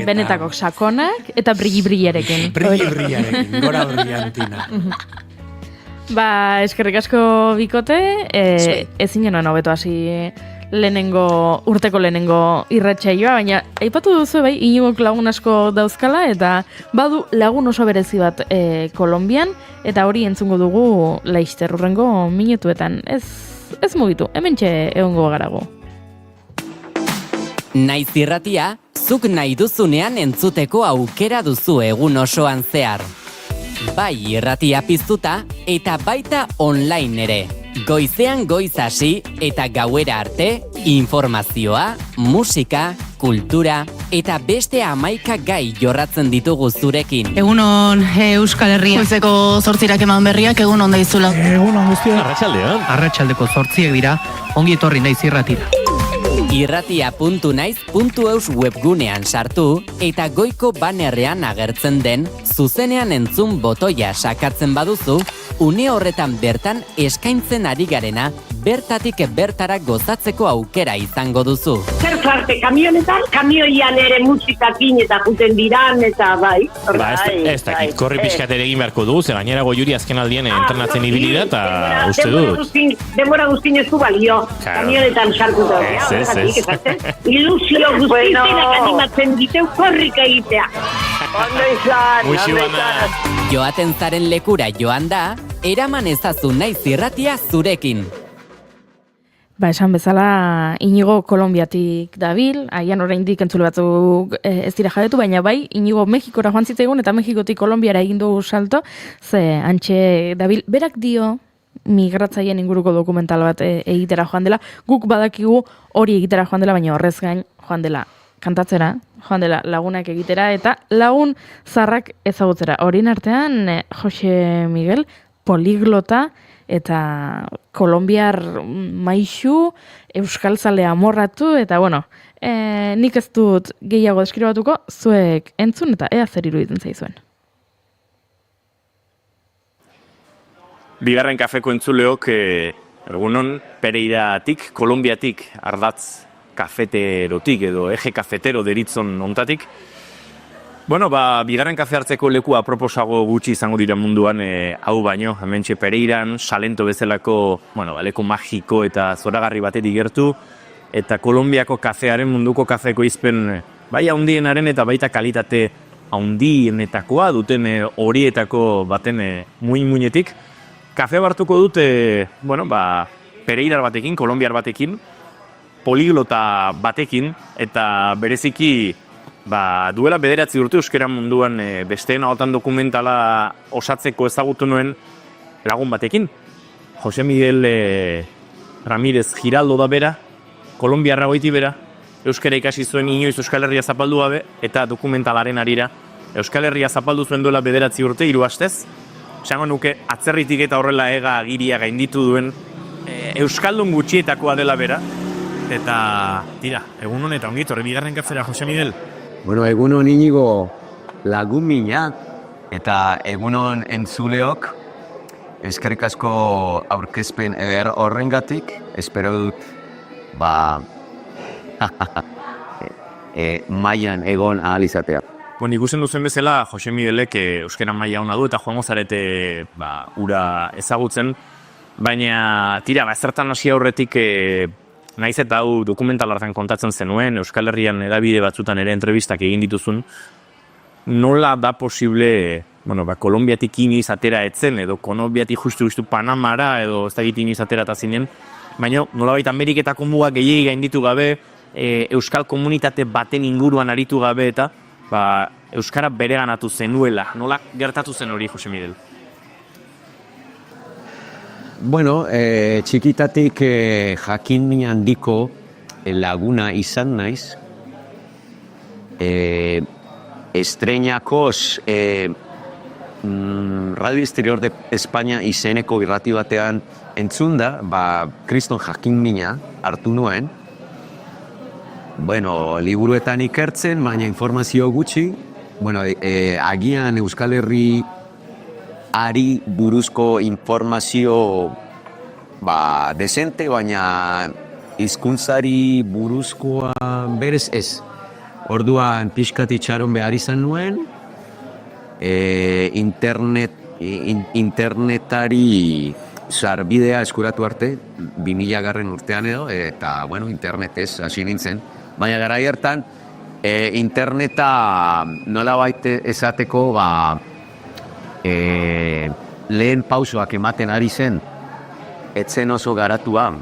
Benetakok sakonak eta brilli-brillarekin. Brilli-brillarekin, gora brillantina. Eskerrik asko bikote, ezin genuen hobeto hasi urteko lehenengo irratsaioa, baina aipatu duzu Iñigok lagun asko dauzkala eta badu lagun oso berezi bat Kolonbian, eta hori entzungo dugu laizter urrengo minutuetan. Ez mugitu, hementxe egongo garago. Naiz irratia, zuk nahi duzunean entzuteko aukera duzu egun osoan zehar. Bai irratia piztuta eta baita online ere. Goizean goiz hasi eta gauera arte, informazioa, musika, kultura eta beste 11 gai jorratzen ditugu zurekin. Egunon Euskal Herria. Goizeko 8 eman berriak, egunon daizula. Egunon guztia. Arratsaldean. Arratsaldeko 8 dira, ongi etorri naiz irratira. Irratia.naiz.eus webgunean sartu eta goiko banerrean agertzen den zuzenean entzun botoia sakatzen baduzu, une horretan bertan eskaintzen ari garena bertatik bertara gozatzeko aukera izango duzu. Zer parte kamionetan, kamioian ere musikakin eta juten diran eta bai. Ez dakit, korri pixkat ere egin beharko dugu, ze gainera Goiuri azken aldien entrenatzen ibili da eta uste dut. Denbora guztin ez du balio, kamionetan sartuta. Ilusio guztizenak animatzen diteu korrika egitea. Ondo izan. Joaten zaren lekura joan da, eraman ezazu naiz irratia zurekin. Esan bezala, Iñigo Kolonbiatik dabil, aian oraindik entzule batzuk ez dira jabetu, baina bai, Iñigo Mexikora joan zitzaigun eta Mexikotik Kolonbiara egin dugu salto, ze antxe dabil, berak dio migratzaien inguruko dokumental bat egitera joan dela, guk badakigu hori egitera joan dela, baina horrez gain joan dela kantatzera, joan dela lagunak egitera, eta lagun zarrak ezagutzera. Horien artean, Jose Miguel, poliglota, eta kolombiar maixu, euskaltzale amorratu, eta bueno, nik ez dut gehiago deskribatuko, zuek entzun eta ea zer iruditzen zaizuen. Bigarren kafeko entzuleok, egunon, Pereiratik, Kolonbiatik, ardatz kafeterotik edo eje kafetero deritzon ontatik. Bueno, bigarren kafe hartzeko leku aproposago gutxi izango dira munduan hau baino, hementxe Pereiran, Salento bezalako, leku magiko eta zoragarri batetik gertu, eta Kolonbiako kafearen munduko kafeko izpen bai handienaren eta baita kalitate handienetakoa duten horietako baten muinetik. Kafe hartuko dute, Pereirar batekin, Kolonbiar batekin, poliglota batekin, eta bereziki duela 9 urte euskera munduan besteen ahotan dokumentala osatzeko ezagutu nuen lagun batekin. Jose Miguel Ramírez Giraldo da bera, Kolonbiarra goiti bera, euskara ikasi zuen inoiz Euskal Herria zapaldu gabe, eta dokumentalaren arira Euskal Herria zapaldu zuen duela 9 urte, 3 astez. Esango nuke atzerritik eta horrela ega agiria gainditu duen euskaldun gutxietakoa dela bera. Eta, tira, egun honetan ongi torri bigarren kafera, Jose Miguel. Bueno, egunon Iñigo lagun mina eta egunon entzuleok eskerrik asko aurkezpen horrengatik, espero dut mailan egon ahal izatea. Ikusten duzen bezala, Jose Miguelek euskera maila hona du eta joango zarete ura ezagutzen, baina tira, ezertan hasi aurretik naiz eta hau dokumental hartan kontatzen zenuen, Euskal Herrian edabide batzutan ere entrevistak egin dituzun, nola da posible, Kolonbiatik iniz atera etzen, edo Kolonbiatik justu Panamara, edo ez da egit iniz atera eta zinen, baina nola baita Ameriketako mugak gehiagi gainditu gabe, Euskal komunitate baten inguruan aritu gabe eta Euskara bereganatu zenuela. Nola gertatu zen hori, Jose Miguel? Bueno, txikitatik jakin handiko laguna izan naiz. Estreñakos Radio Exterior de España izeneko irrati batean entzunda, kriston jakin mina hartu nuen. Bueno, liburuetan ikertzen, baina informazio gutxi. Bueno, agian Euskal Herri ari buruzko informazio desente, baina hizkuntzari buruzkoa berez ez. Orduan pixkat itxaron behar izan nuen, internetari sarbidea eskuratu arte, 2000 urtean edo, eta, bueno, internetez hasi nintzen. Baina gara hartan, interneta nolabait esateko, lehen pausoak ematen ari zen, etzen oso garatua,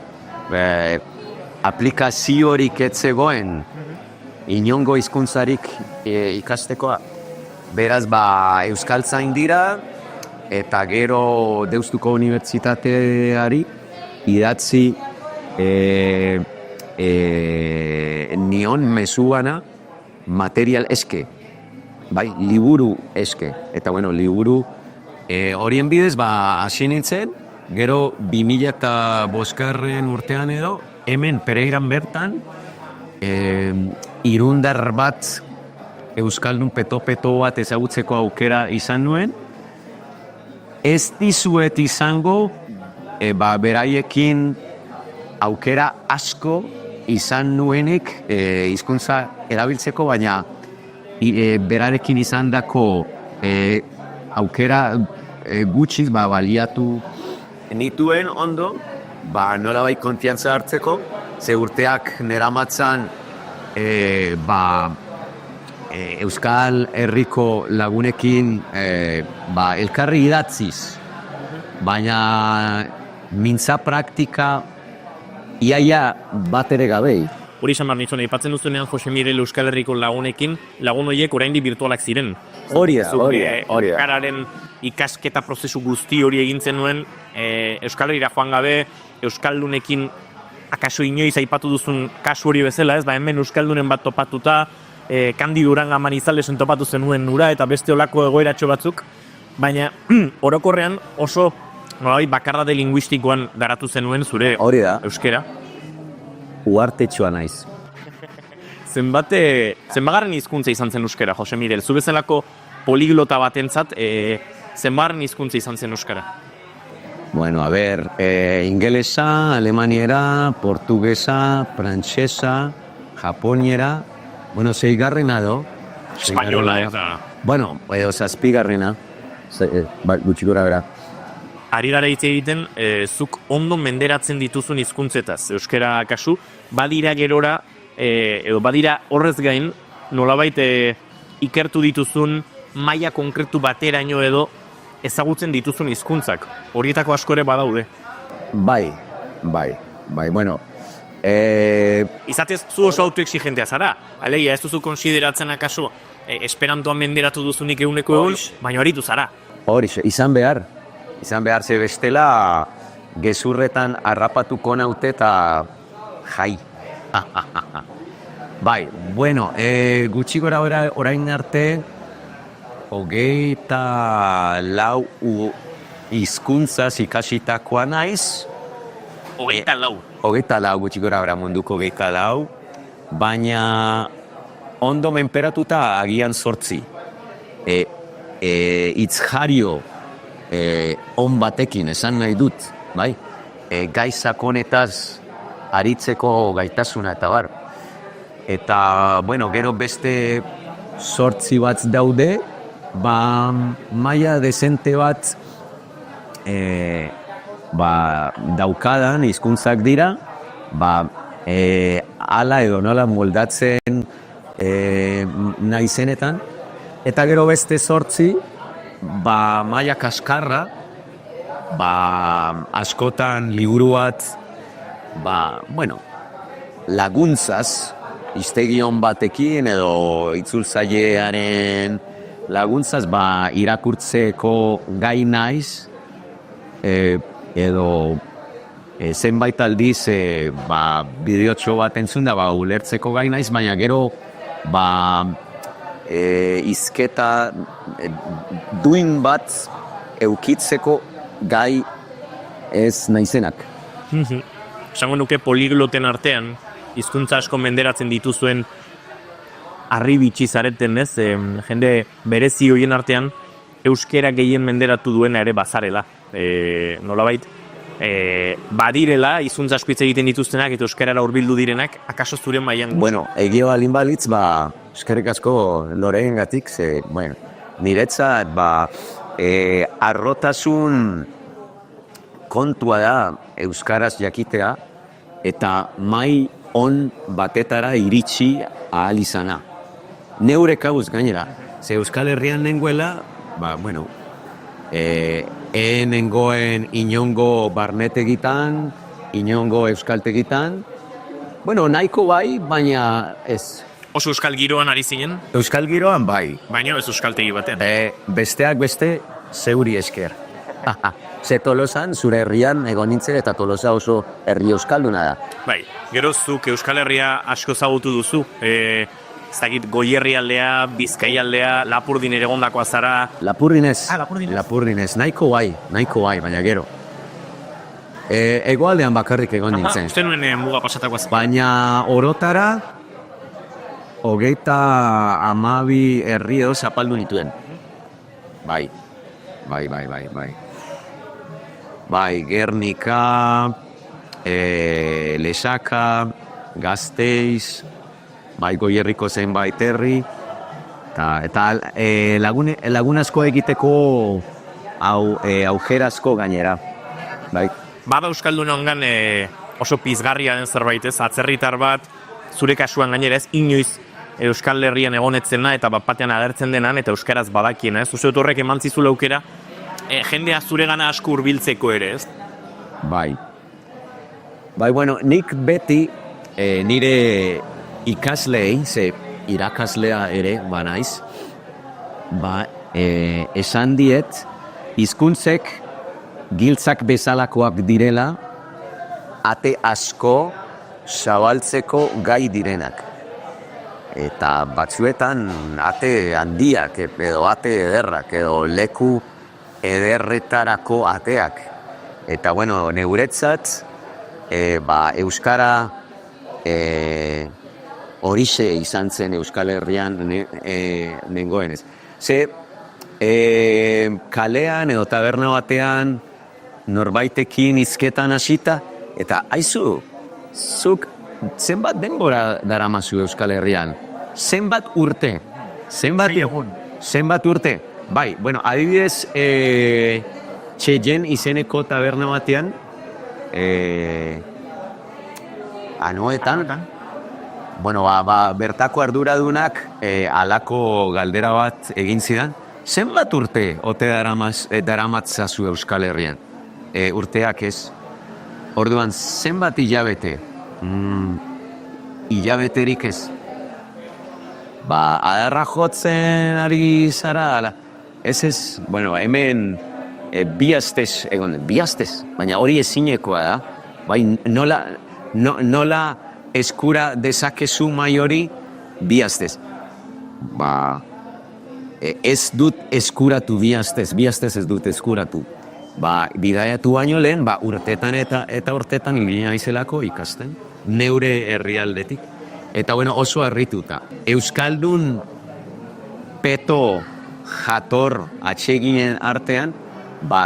aplikaziorik etzegoen, inongo hizkuntzarik ikastekoa. Beraz, euskaltzain dira, eta gero Deustuko Unibertsitateari idatzi nion mezuana material eske, liburu eske. Eta, bueno, liburu horien bidez, hasi nintzen, gero 2005 urtean edo, hemen Pereiran bertan, irundar bat euskaldun peto-peto bat ezagutzeko aukera izan nuen. Ez dizuet izango, beraiekin aukera asko izan nuenik hizkuntza erabiltzeko, baina berarekin izan dako aukera gutxiz baliatu nituen ondo, nolabait konfiantza hartzeko, ze urteak neramatzan Euskal Herriko lagunekin elkarri idatziz, baina mintza praktika iaia bat ere gabei. Hori esan behar nitzuen, aipatzen duzunean Jose Miguel Euskal Herriko lagunekin, lagun horiek oraindik virtualak ziren. Hori da. Euskararen ikasketa prozesu guzti hori egintzen nuen, Euskal Herrira joan gabe, Euskaldunekin akaso inoiz aipatu duzun kasu hori bezala, ez, hemen Euskaldunen bat topatuta, Kandido Uranga Manizalesen topatu zenuen nura eta beste olako egoeratxo batzuk, baina orokorrean oso bakardade linguistikoan garatu zenuen zure euskera. Uartetxoa naiz. Zenbagarren hizkuntza izan zen euskera, Jose Miguel? Zu bezalako poliglota batentzat, zenbagarren hizkuntza izan zen euskara? Bueno, ingelesa, alemaniera, portugesa, frantsesa, japoniera, bueno, 6garrena edo. Espainola, eta. Bueno, edo 7garrena, gutxi gora bera. Ari gara hitz egiten, zuk ondo menderatzen dituzun hizkuntzetaz, euskera kasu, badira gerora, edo badira horrez gain, nolabait ikertu dituzun maila konkretu bateraino edo ezagutzen dituzun hizkuntzak. Horietako asko ere badaude. Bai, bueno. Izatez, zu oso autoexigentea zara. Alegia, ez duzu konsideratzen akaso esperantoan menderatu duzunik eguneko egun, baina horitu zara. Horixe, izan behar ze bestela gezurretan harrapatuko naute eta jai. Bai, bueno, gutxi gora orain arte 24 hizkuntzaz ikasitakoa naiz. 24 gutxi gora munduko 24, baina ondo menperatuta agian 8. Itzjario on batekin esan nahi dut, bai? Gai sakonetaz aritzeko gaitasuna eta bar. Eta, bueno, gero beste 8 bat daude, maila dezente bat daukadan hizkuntzak dira, ala edo nola moldatzen naizenetan, eta gero beste 8 maila kaskarra, askotan liburu bat, bueno, laguntzaz iztegion batekin edo itzultzailearen laguntzaz irakurtzeko gai naiz, edo zenbait aldiz bideotxo bat entzun da ulertzeko gai naiz, baina gero izketa duin bat eukitzeko gai ez naizenak. Esango nuke poligloten artean, hizkuntza asko menderatzen dituzuen harribitxi zareten, ez? Jende berezi hoien artean, euskera gehien menderatu duena ere bazarela. Nolabait, badirela, hizkuntza asko hitz egiten dituztenak eta euskarara hurbildu direnak, akaso zure mailan. Bueno, egia balin balitz, eskerrik asko Loreengatik, niretzat, arrotasun kontua da euskaraz jakitea eta mai on batetara iritsi ahal izana. Neure kabuz gainera, ze Euskal Herrian nengoela, nengoen inongo barnetegitan, inongo euskaltegitan, nahiko bai, baina ez. Oso euskal giroan ari zinen? Euskal giroan bai. Baina ez euskaltegi batean? Besteak beste, zeuri esker. Ze Tolosan, zure herrian egon nintzen eta Tolosa oso herri euskalduna da. Bai, gero zuk Euskal Herria asko zagutu duzu. Zagit, Goierri aldea, Bizkai aldea, Lapurdin ere egondakoa zara. Lapurdinez. Lapurdinez, nahiko bai, baina gero. Hegoaldean bakarrik egon nintzen. Uste nuen muga pasatakoa zara. Baina orotara, 32 herri edo zapaldu nituen. Bai. Bai, Gernika, Lesaka, Gasteiz, bai, Goierriko zenbait herri, eta lagun asko egiteko aujerazko gainera. Bai. Bada euskaldun ongan oso pizgarria den zerbait ez, atzerritar bat, zure kasuan gainera ez, inoiz Euskal Herrian egonetzena eta batean agertzen denan eta euskaraz badakiena, ez? Uste dut horrek eman zizula aukera, jendea zuregana asko hurbiltzeko ere, ez? Bai, nik beti nire ikasleei, ze irakaslea ere banaiz, esan diet, hizkuntzek giltzak bezalakoak direla, ate asko zabaltzeko gai direnak. Eta batzuetan ate handiak, edo ate ederrak, edo leku ederretarako ateak. Eta, neuretzat, euskara horixe izan zen Euskal Herrian nengoenez. Ze, kalean edo taberna batean norbaitekin hizketan hasita, eta aizu, zuk zenbat denbora daramazu Euskal Herrian? Zenbat urte? Zenbat urte? Bai, adibidez, Txeien izeneko taberna batean, Anoetan, bertako arduradunak halako galdera bat egin zidan, zenbat urte ote daramatzazu Euskal Herrian? Urteak ez. Orduan, zenbat hilabete? Hilabeterik ez. Adarra jotzen ari zara, ez, hemen bi astez egon, baina hori ezinekoa da, bai, nola eskura dezakezu mai hori bi astez. Ez dut eskuratu bi astez ez dut eskuratu. Bidaiatu baino lehen, urtetan eta urtetan ginen aizelako ikasten, neure herrialdetik. Eta oso harrituta. Euskaldun peto jator atseginen artean,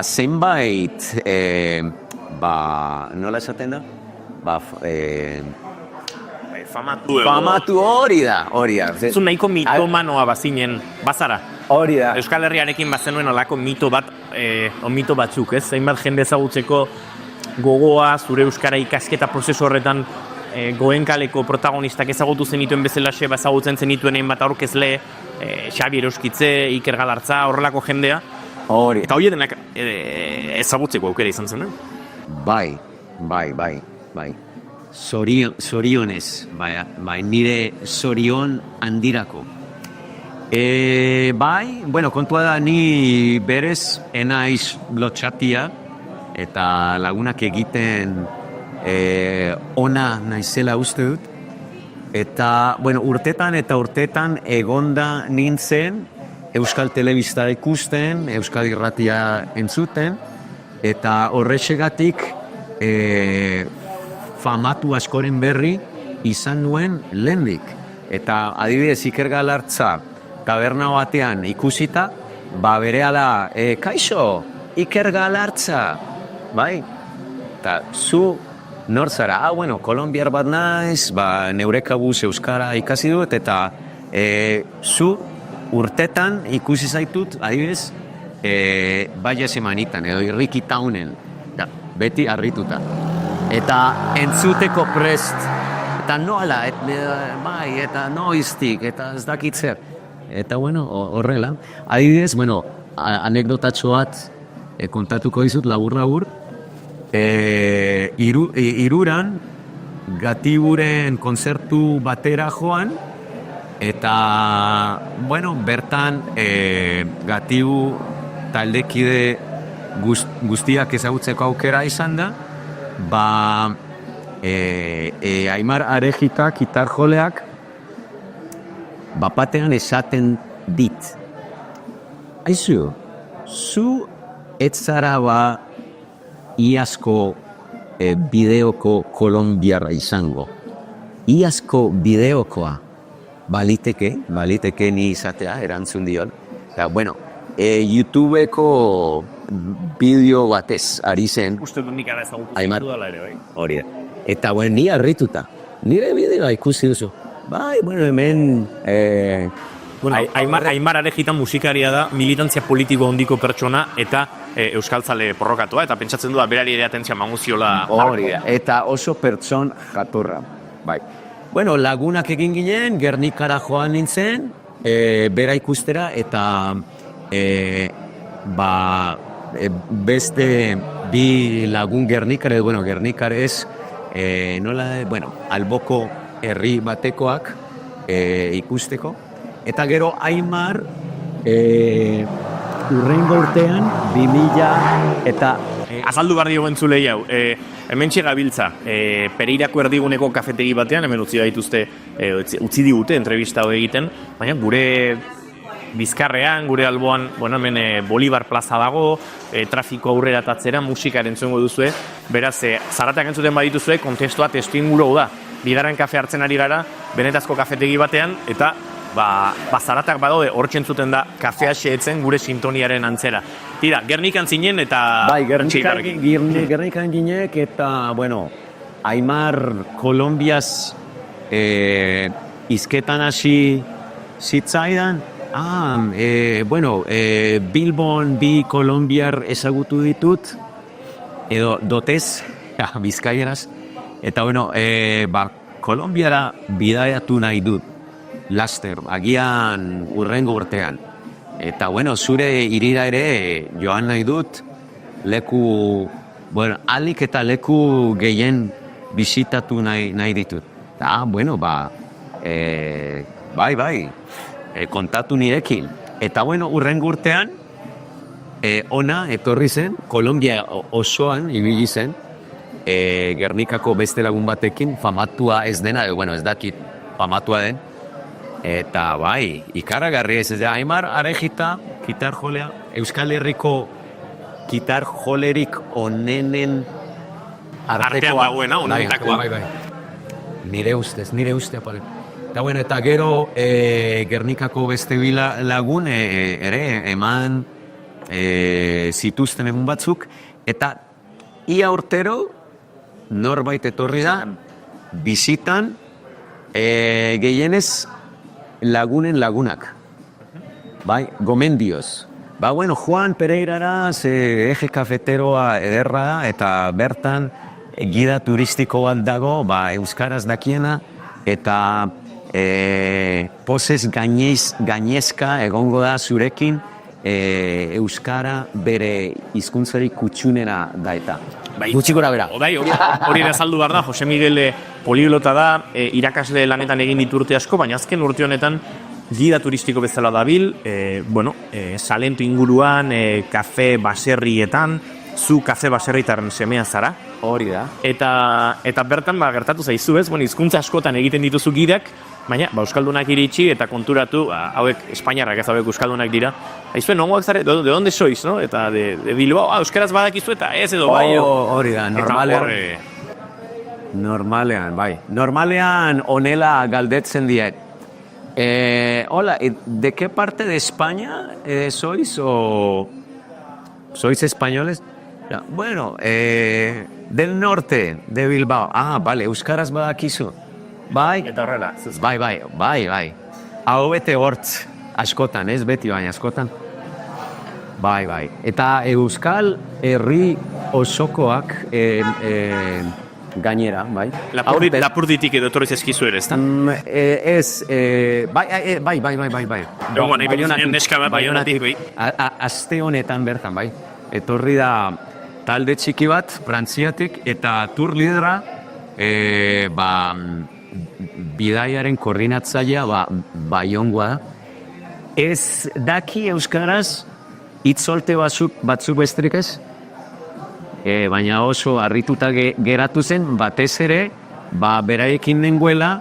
zenbait, nola esaten da? Famatu hori da. Zu nahiko mitomanoa bazinen, bazara. Hori da. Euskal Herriarekin bazenuen olako mito batzuk, ez? Zainbat jende ezagutzeko gogoa, zure euskara ikasketa prozesu horretan Goenkaleko protagonistak ezagutu zenituen bezalaxe, ezagutzen zenituen hainbat aurkezle, Xabi Eroskitze, Iker Galartza, horrelako jendea. Hori. Eta hori denak ezagutzeko aukera izan zen, Bai. zorionez, bai, nire zorion handirako. Bai, bueno, kontua da ni berez enaiz lotxatia eta lagunak egiten ona naizela uste dut. Eta, bueno, urtetan egonda nintzen Euskal Telebista ikusten, Euskal Irratia entzuten, eta horrexegatik famatu askoren berri izan nuen lehendik. Eta adibidez Iker Galartza taberna batean ikusita, berehala, kaixo, Iker Galartza, bai? Eta zu nor zara? Bueno, kolonbiar bat naiz, neurekabuz euskara ikasi dut, eta zu urtetan ikusi zaitut, adibidez, baia semanitan, edo irriki taunen, beti harrituta. Eta entzuteko prest, eta noala, bai, eta noiztik, eta ez dakit zer. Eta, bueno, horrela. Adibidez, bueno, anekdotatxo bat kontatuko dizut, labur. Iruran, Gatiburen kontzertu batera joan, eta, bueno, bertan Gatibu taldekide guztiak ezagutzeko aukera izan da, Aimar Arejita gitarjoleak bapatean esaten dit. Aizu, zu etzara iazko bideoko kolonbiarra izango. Iazko bideokoa baliteke ni izatea, erantzun dion. Eta, bueno, YouTubeko bideo batez ari zen. Uste dut nik ara ezagutu dela ere, bai? Hori da. Eta, bueno, ni harrituta. Nire bideoa ikusi duzu. Bai, bueno, hemen... Aimar Arejita musikaria da, militantzia politiko hondiko pertsona eta euskaltzale porrokatua, eta pentsatzen du da berari ere atentzia manguziola. Hori da, eta oso pertson jatorra. Bai. Bueno, lagunak egin ginen, Gernikara joan nintzen, bera ikustera, eta beste bi lagun Gernikare, bueno, Gernikarez, alboko herri batekoak ikusteko. Eta gero Aimar urrengo urtean 2000 eta... Azaldu behar dio entzulei hau, hemen txegabiltza, Pereirako erdiguneko kafetegi batean, hemen utzi digute entrevista hori egiten, baina gure bizkarrean, gure alboan, bueno, hemen Bolivar plaza dago, trafiko aurrera tatzera, musikaren entzungo duzue, beraz, zaratak entzuten badituzue, kontestua testuinguru da. Bigarren kafe hartzen ari gara, benetazko kafetegi batean, eta zaratak badaude hortzen zuten da kafea xeetzen gure sintoniaren antzera. Tira, Gernikan zinen eta... Bai, Gernikan ginek eta, bueno, Aimar Kolombiaz izketan hasi zitzaidan. Bilbon bi kolombiar ezagutu ditut, edo dotez, bizkaieraz. Eta, bueno, Kolombiara bidaiatu nahi dut, laster, agian urrengo urtean. Eta, bueno, zure irira ere joan nahi dut, alik eta leku gehien bisitatu nahi ditut. Eta, bueno, kontatu nirekin. Eta, bueno, urrengo urtean, ona etorri zen, Kolombia osoan ibili zen, Gernikako beste lagun batekin, famatua ez dena, ez dakit famatua den. Eta bai, ikaragarri ez da, Aimar Arejita, gitarjolea, Euskal Herriko gitarjolerik onenen artean dagoena, onetakoa. Bai. Nire uste. Eta bueno, eta gero Gernikako beste lagun ere eman zituzten egun batzuk, eta ia urtero norbait etorri da bizitan gehienez lagunak. Bai, gomendioz. Juan Pereirara eje kafeteroa ederra da, eta bertan gida turistiko bat dago, euskaraz dakiena, eta pozez gainezka egongo da zurekin euskara bere hizkuntzari kutxunera da eta. Gutxi gora bera. Bai, hori ere azaldu behar da, Jose Miguel poliglota da, irakasle lanetan egin ditu urte asko, baina azken urte honetan gida turistiko bezala dabil, Salento inguruan, kafe baserrietan, zu kafe baserrietaren semea zara. Hori da. Eta bertan gertatu zaizu ez, hizkuntza askotan egiten dituzu gidak, baina euskaldunak iritsi eta konturatu, hauek espainiarrak ez hauek euskaldunak dira. Aizuen, nongoak zare, de donde sois, no? Eta de Bilbao, euskaraz badakizu eta ez edo bai. Hori da, normalean, bai. Normalean honela galdetzen diet. Hola, ¿de qué parte de España sois o sois españoles? Bueno, del norte, de Bilbao. Ah, vale, euskaraz badakizu. Bai. Eta horrela. Bai. Hau bete hortz, askotan, ez beti baina askotan. Bai. Eta euskal herri osokoak gainera, bai. Lapurditik edo etorri zezkizu ere, ezta? Bai. Baionatik, bai. Aste honetan bertan, bai. Etorri da talde txiki bat, Frantziatik, eta tour lidera, bidaiaren koordinatzailea, Baiongoa da. Ez daki euskaraz hitzolte batzuk besterik ez? Baina oso harrituta geratu zen, batez ere, beraiekin nengoela,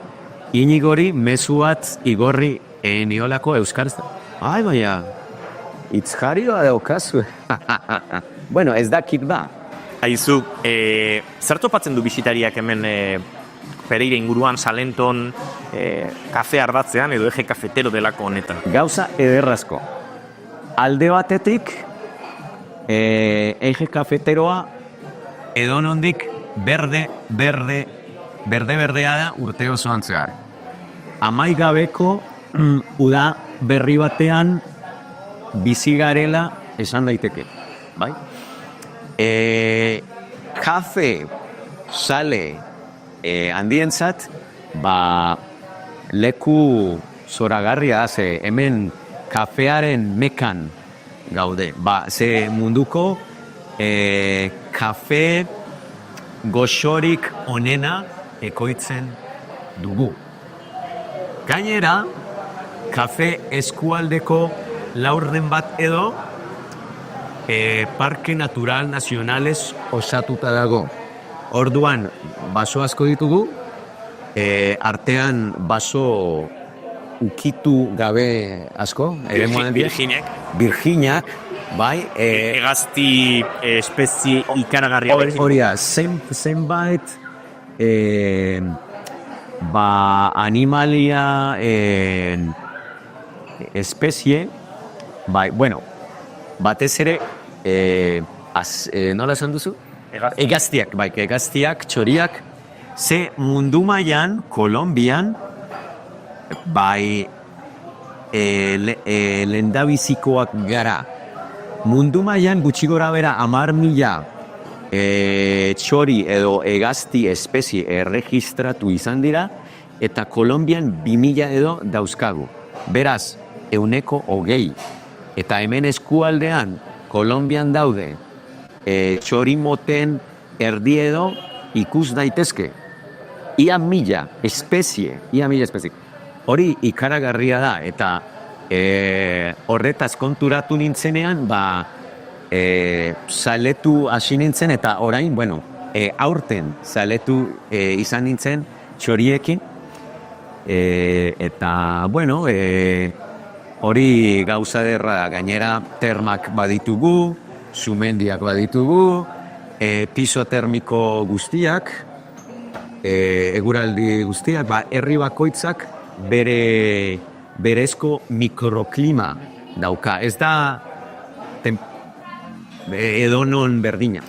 Inigori mezu bat igorri niolako euskaraz. Ai, baina, itzjarioa daukazu. Bueno, ez dakit ba. Aizu, zer topatzen du bisitariak hemen Pereira inguruan, Salenton, kafe ardatzean edo eje kafetero delako honetan? Gauza ederrazko. Alde batetik, eje kafeteroa edonondik berdea da urte osoan zehar. Amaigabeko uda berri batean bizi garela esan daiteke, bai? Kafe, sale, handientzat, leku zoragarria da, ze hemen kafearen mekan gaude. Ze munduko kafe goxorik onena ekoitzen dugu. Gainera, kafe eskualdeko laurden bat edo Parke Natural Nazionales osatuta dago. Orduan, baso asko ditugu, artean baso ukitu gabe asko. Virginiak, bai. Hegazti espezie ikaragarria. Hori da, zenbait animalia espezie, bai, bueno, batez ere, nola esan duzu? Egaztiak, txoriak, ze mundu mailan, Kolonbian, bai, lehendabizikoak gara. Mundu mailan gutxi gora bera 10.000 txori edo egazti espezie erregistratu izan dira, eta Kolonbian 2.000 edo dauzkagu. Beraz, 20%. Eta hemen eskualdean, Kolonbian daude, txori moten erdi edo ikus daitezke. Ia 1.000 espezie. Hori ikaragarria da, eta horretaz konturatu nintzenean, zaletu hasi nintzen, eta orain, aurten zaletu izan nintzen txoriekin, eta, hori gauza derra, gainera termak baditugu, sumendiak baditugu, piso termiko guztiak, eguraldi guztiak, herri bakoitzak berezko mikroklima dauka. Ez da edonon berdina.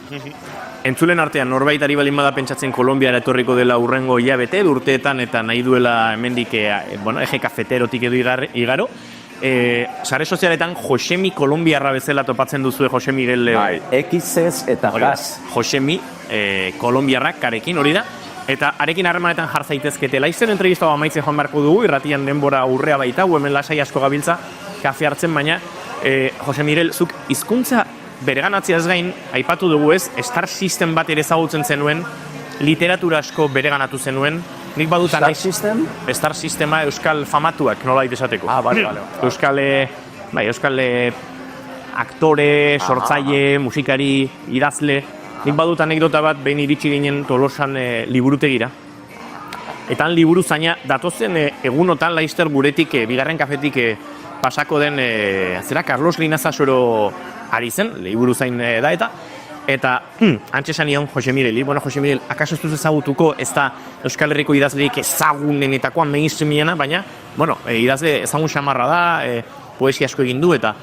Entzulen artean, norbait ari balin bada pentsatzen Kolonbiara etorriko dela urrengo hilabete, urteetan eta nahi duela hemendik eje kafeterotik edo igaro. Sare sozialetan Josemi kolombiarra bezala topatzen duzue Jose Miguel Xez eta gaz. Josemi kolombiarrak karekin hori da. Eta arekin harremanetan jar zaitezkete. Laizzen entrevista amaitze joan beharko dugu, irratian denbora urrea baita, hemen lasai asko gabiltza kafe hartzen, baina Jose Miguel, zuk hizkuntza bereganatziaz gain, aipatu dugu ez, Star System bat ere ezagutzen zenuen, literatura asko bereganatu zenuen, nik badutan Star System? Star Systema euskal famatuak, nolait esateko. Bale. Euskal aktore, sortzaile, musikari, idazle, nik badut anekdota bat behin iritsi ginen Tolosan liburutegira. Eta han liburu zaina datozen egunotan laister guretik, bigarren kafetik pasako den, Carlos Linazasoro ari zen, liburu zain da eta antxesan nion Jose Mireli, Jose Mirel, akaso ez duz ezagutuko ez da Euskal Herriko idazlerik ezagunenetakoan mainstreamiena, baina, idazle ezagun xamarra da, poesia asko egin du, eta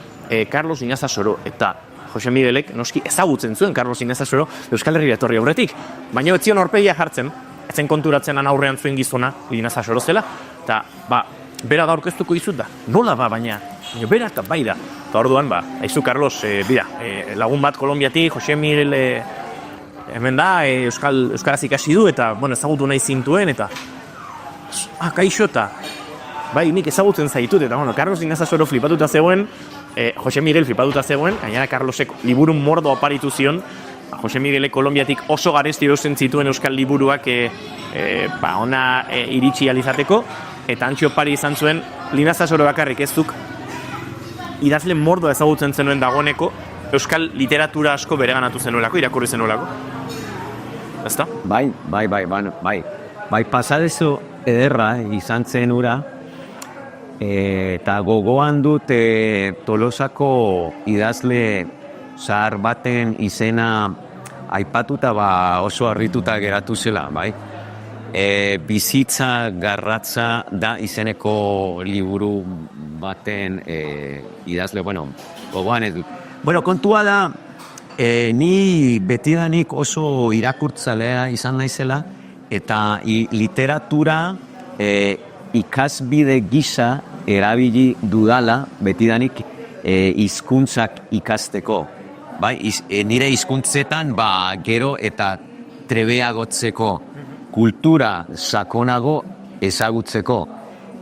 Carlos Linazasoro, eta Jose Mirelek noski ezagutzen zuen Carlos Linazasoro Euskal Herria etorri aurretik, baina ez zion aurpegia jartzen, etzen konturatzen aurrean zuen gizona Linazasoro zela, eta bera da aurkeztuko dizut da, nola baina bera eta bai da. Eta orduan, aizu Carlos, lagun bat Kolombiatik, Jose Mirel hemen da, Euskaraz ikasi du, eta ezagutu nahi zintuen, eta kaixo eta bai, nik ezagutzen zaitut, eta Carlos Linazasoro flipatuta zegoen, Jose Mirel flipatuta zegoen, gainera Carlosek liburu mordo aparitu zion, Jose Mirelek Kolombiatik oso garesti erosten zituen euskal liburuak ona iritsi alizateko, eta antxo pari izan zuen, Linazasoro bakarrik ez duk idazle mordoa ezagutzen zenuen dagoeneko, euskal literatura asko bereganatu zenuelako, irakurri zenuelako. Ezta? Bai, pasadezu ederra izan zen ura, eta gogoan dut Tolosako idazle zahar baten izena aipatuta oso harrituta geratu zela, bai? Bizitza garratza da izeneko liburu baten idazle, gogoan ez dut. Kontua da, ni betidanik oso irakurtzalea izan naizela, eta literatura ikasbide gisa erabili dudala betidanik hizkuntzak ikasteko. Nire hizkuntzetan gero eta trebeagotzeko, kultura sakonago ezagutzeko.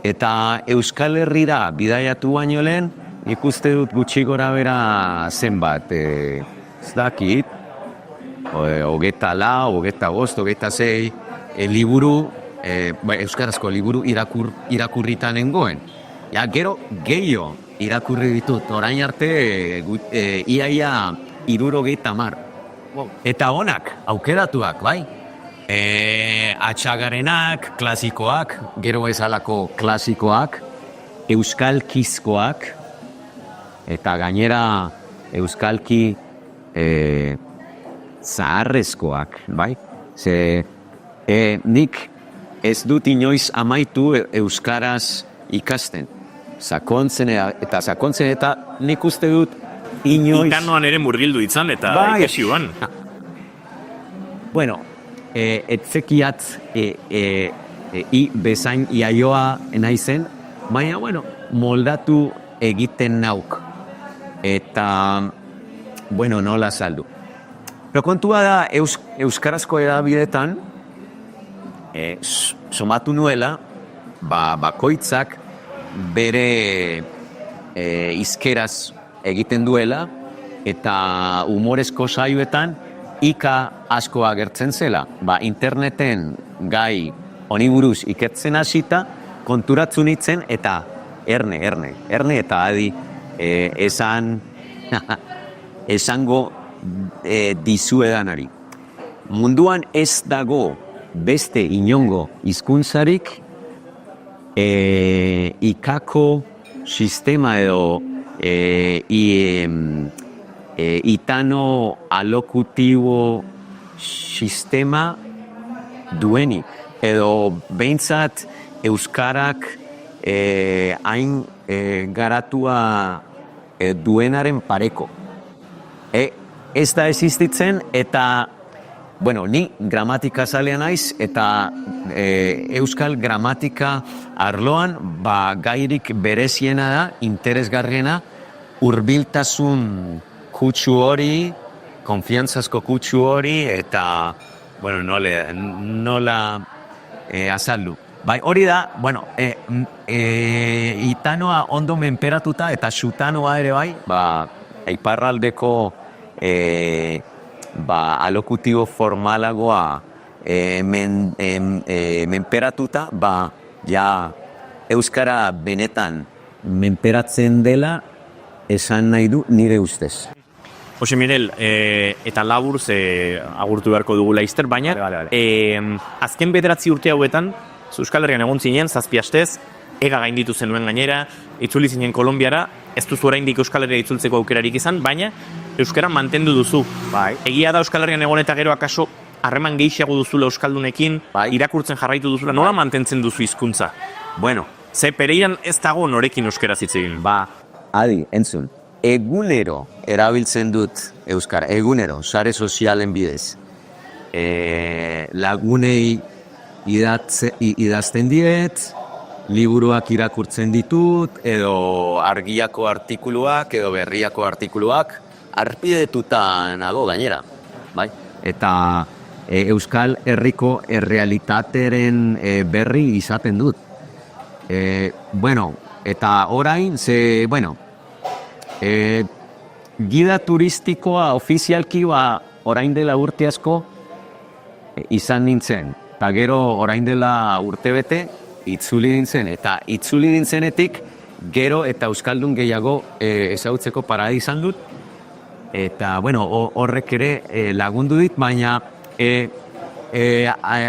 Eta Euskal Herrira bidaiatu baino lehen, ikuste dut gutxi gora bera zenbat, ez dakit, 24, 25, liburu, euskarazko liburu irakurritan nengoen. Gero gehiago irakurri ditut, orain arte iaia 70. Eta onak, aukeratuak, bai? Atxagarenak, klasikoak, gero bezalako klasikoak, euskalkizkoak, eta gainera euskalki zaharrezkoak, bai? Nik ez dut inoiz amaitu euskaraz ikasten. Sakontzen eta nik uste dut inoiz... Itanoan ere murgildu itzan eta ikasi uan. Etzekiat bezain iaioa naizen, baina, moldatu egiten nauk. Eta, nola saldu. Pero kontua da, euskarazko edabidetan, somatu nuela, bakoitzak bere izkeraz egiten duela, eta humorezko saioetan, ika asko agertzen zela. Interneten gai honi buruz ikertzen hasita, konturatzu nintzen eta erne eta adi esango dizuedanari. Munduan ez dago beste inongo hizkuntzarik ikako sistema edo itano alokutibo sistema duenik, edo behintzat euskarak hain garatua duenaren pareko. Ez da existitzen, eta ni gramatika zalea naiz, eta euskal gramatika arloan gairik bereziena da, interesgarriena, hurbiltasun kutsu hori, konfiantzazko kutsu hori, eta, nola azaldu. Hori da, itanoa ondo menperatuta, eta xutanoa ere bai, iparraldeko alokutibo formalagoa menperatuta, ja euskara benetan menperatzen dela esan nahi du nire ustez. Jose Miguel, eta labur agurtu beharko dugu laizter, baina azken 9 urte hauetan, Euskal Herrian egon zinen, 7 astez, ega gainditu zenuen gainera, itzuli zinen Kolonbiara, ez duzu oraindik Euskal Herria itzultzeko aukerarik izan, baina euskara mantendu duzu. Egia da Euskal Herrian egon eta gero akaso harreman gehiago duzula euskaldunekin, irakurtzen jarraitu duzula, nola mantentzen duzu hizkuntza? Bueno, ze Pereiran ez dago norekin euskaraz hitz egin. Adi, entzun, egunero erabiltzen dut euskara, egunero, sare sozialen bidez. Lagunei idazten diet, liburuak irakurtzen ditut, edo argiako artikuluak, edo berriako artikuluak, arpidetuta nago gainera, bai? Eta Euskal Herriko errealitateren berri izaten dut. Eta orain, gida turistikoa ofizialki orain dela urte asko izan nintzen. Eta gero orain dela urte bete, itzuli nintzen. Eta itzuli nintzenetik, gero eta euskaldun gehiago ezagutzeko parada izan dut. Eta, horrek ere lagundu dit, baina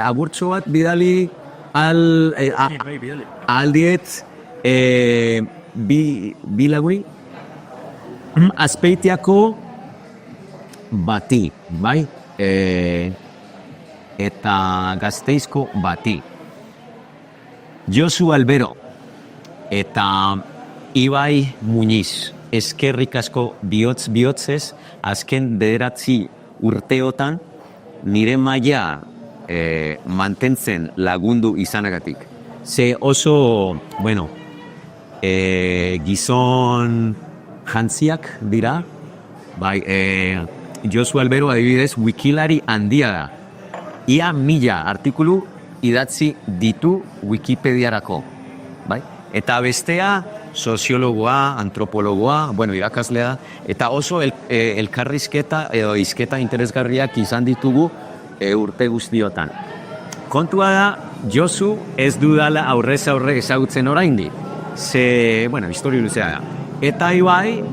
agurtxo bat bidali aldiet bi laguni Azpeitiako bati, bai? Eta Gasteizko bati. Josu Albero eta Ibai Muñiz. Eskerrik asko bihotzez, azken 9 urteotan nire maila mantentzen lagundu izanagatik. Ze oso, gizon jantziak dira, Josu Albero adibidez wikilari handia da. Ia 1000 artikulu idatzi ditu Wikipediarako, bai? Eta bestea soziologoa, antropologoa, irakaslea, eta oso elkarrizketa edo hizketa interesgarriak izan ditugu urte guztiotan. Kontua da, Josu ez dudala aurrez aurre ezagutzen oraindik. Ze, historia luzea da. Eta Ibai,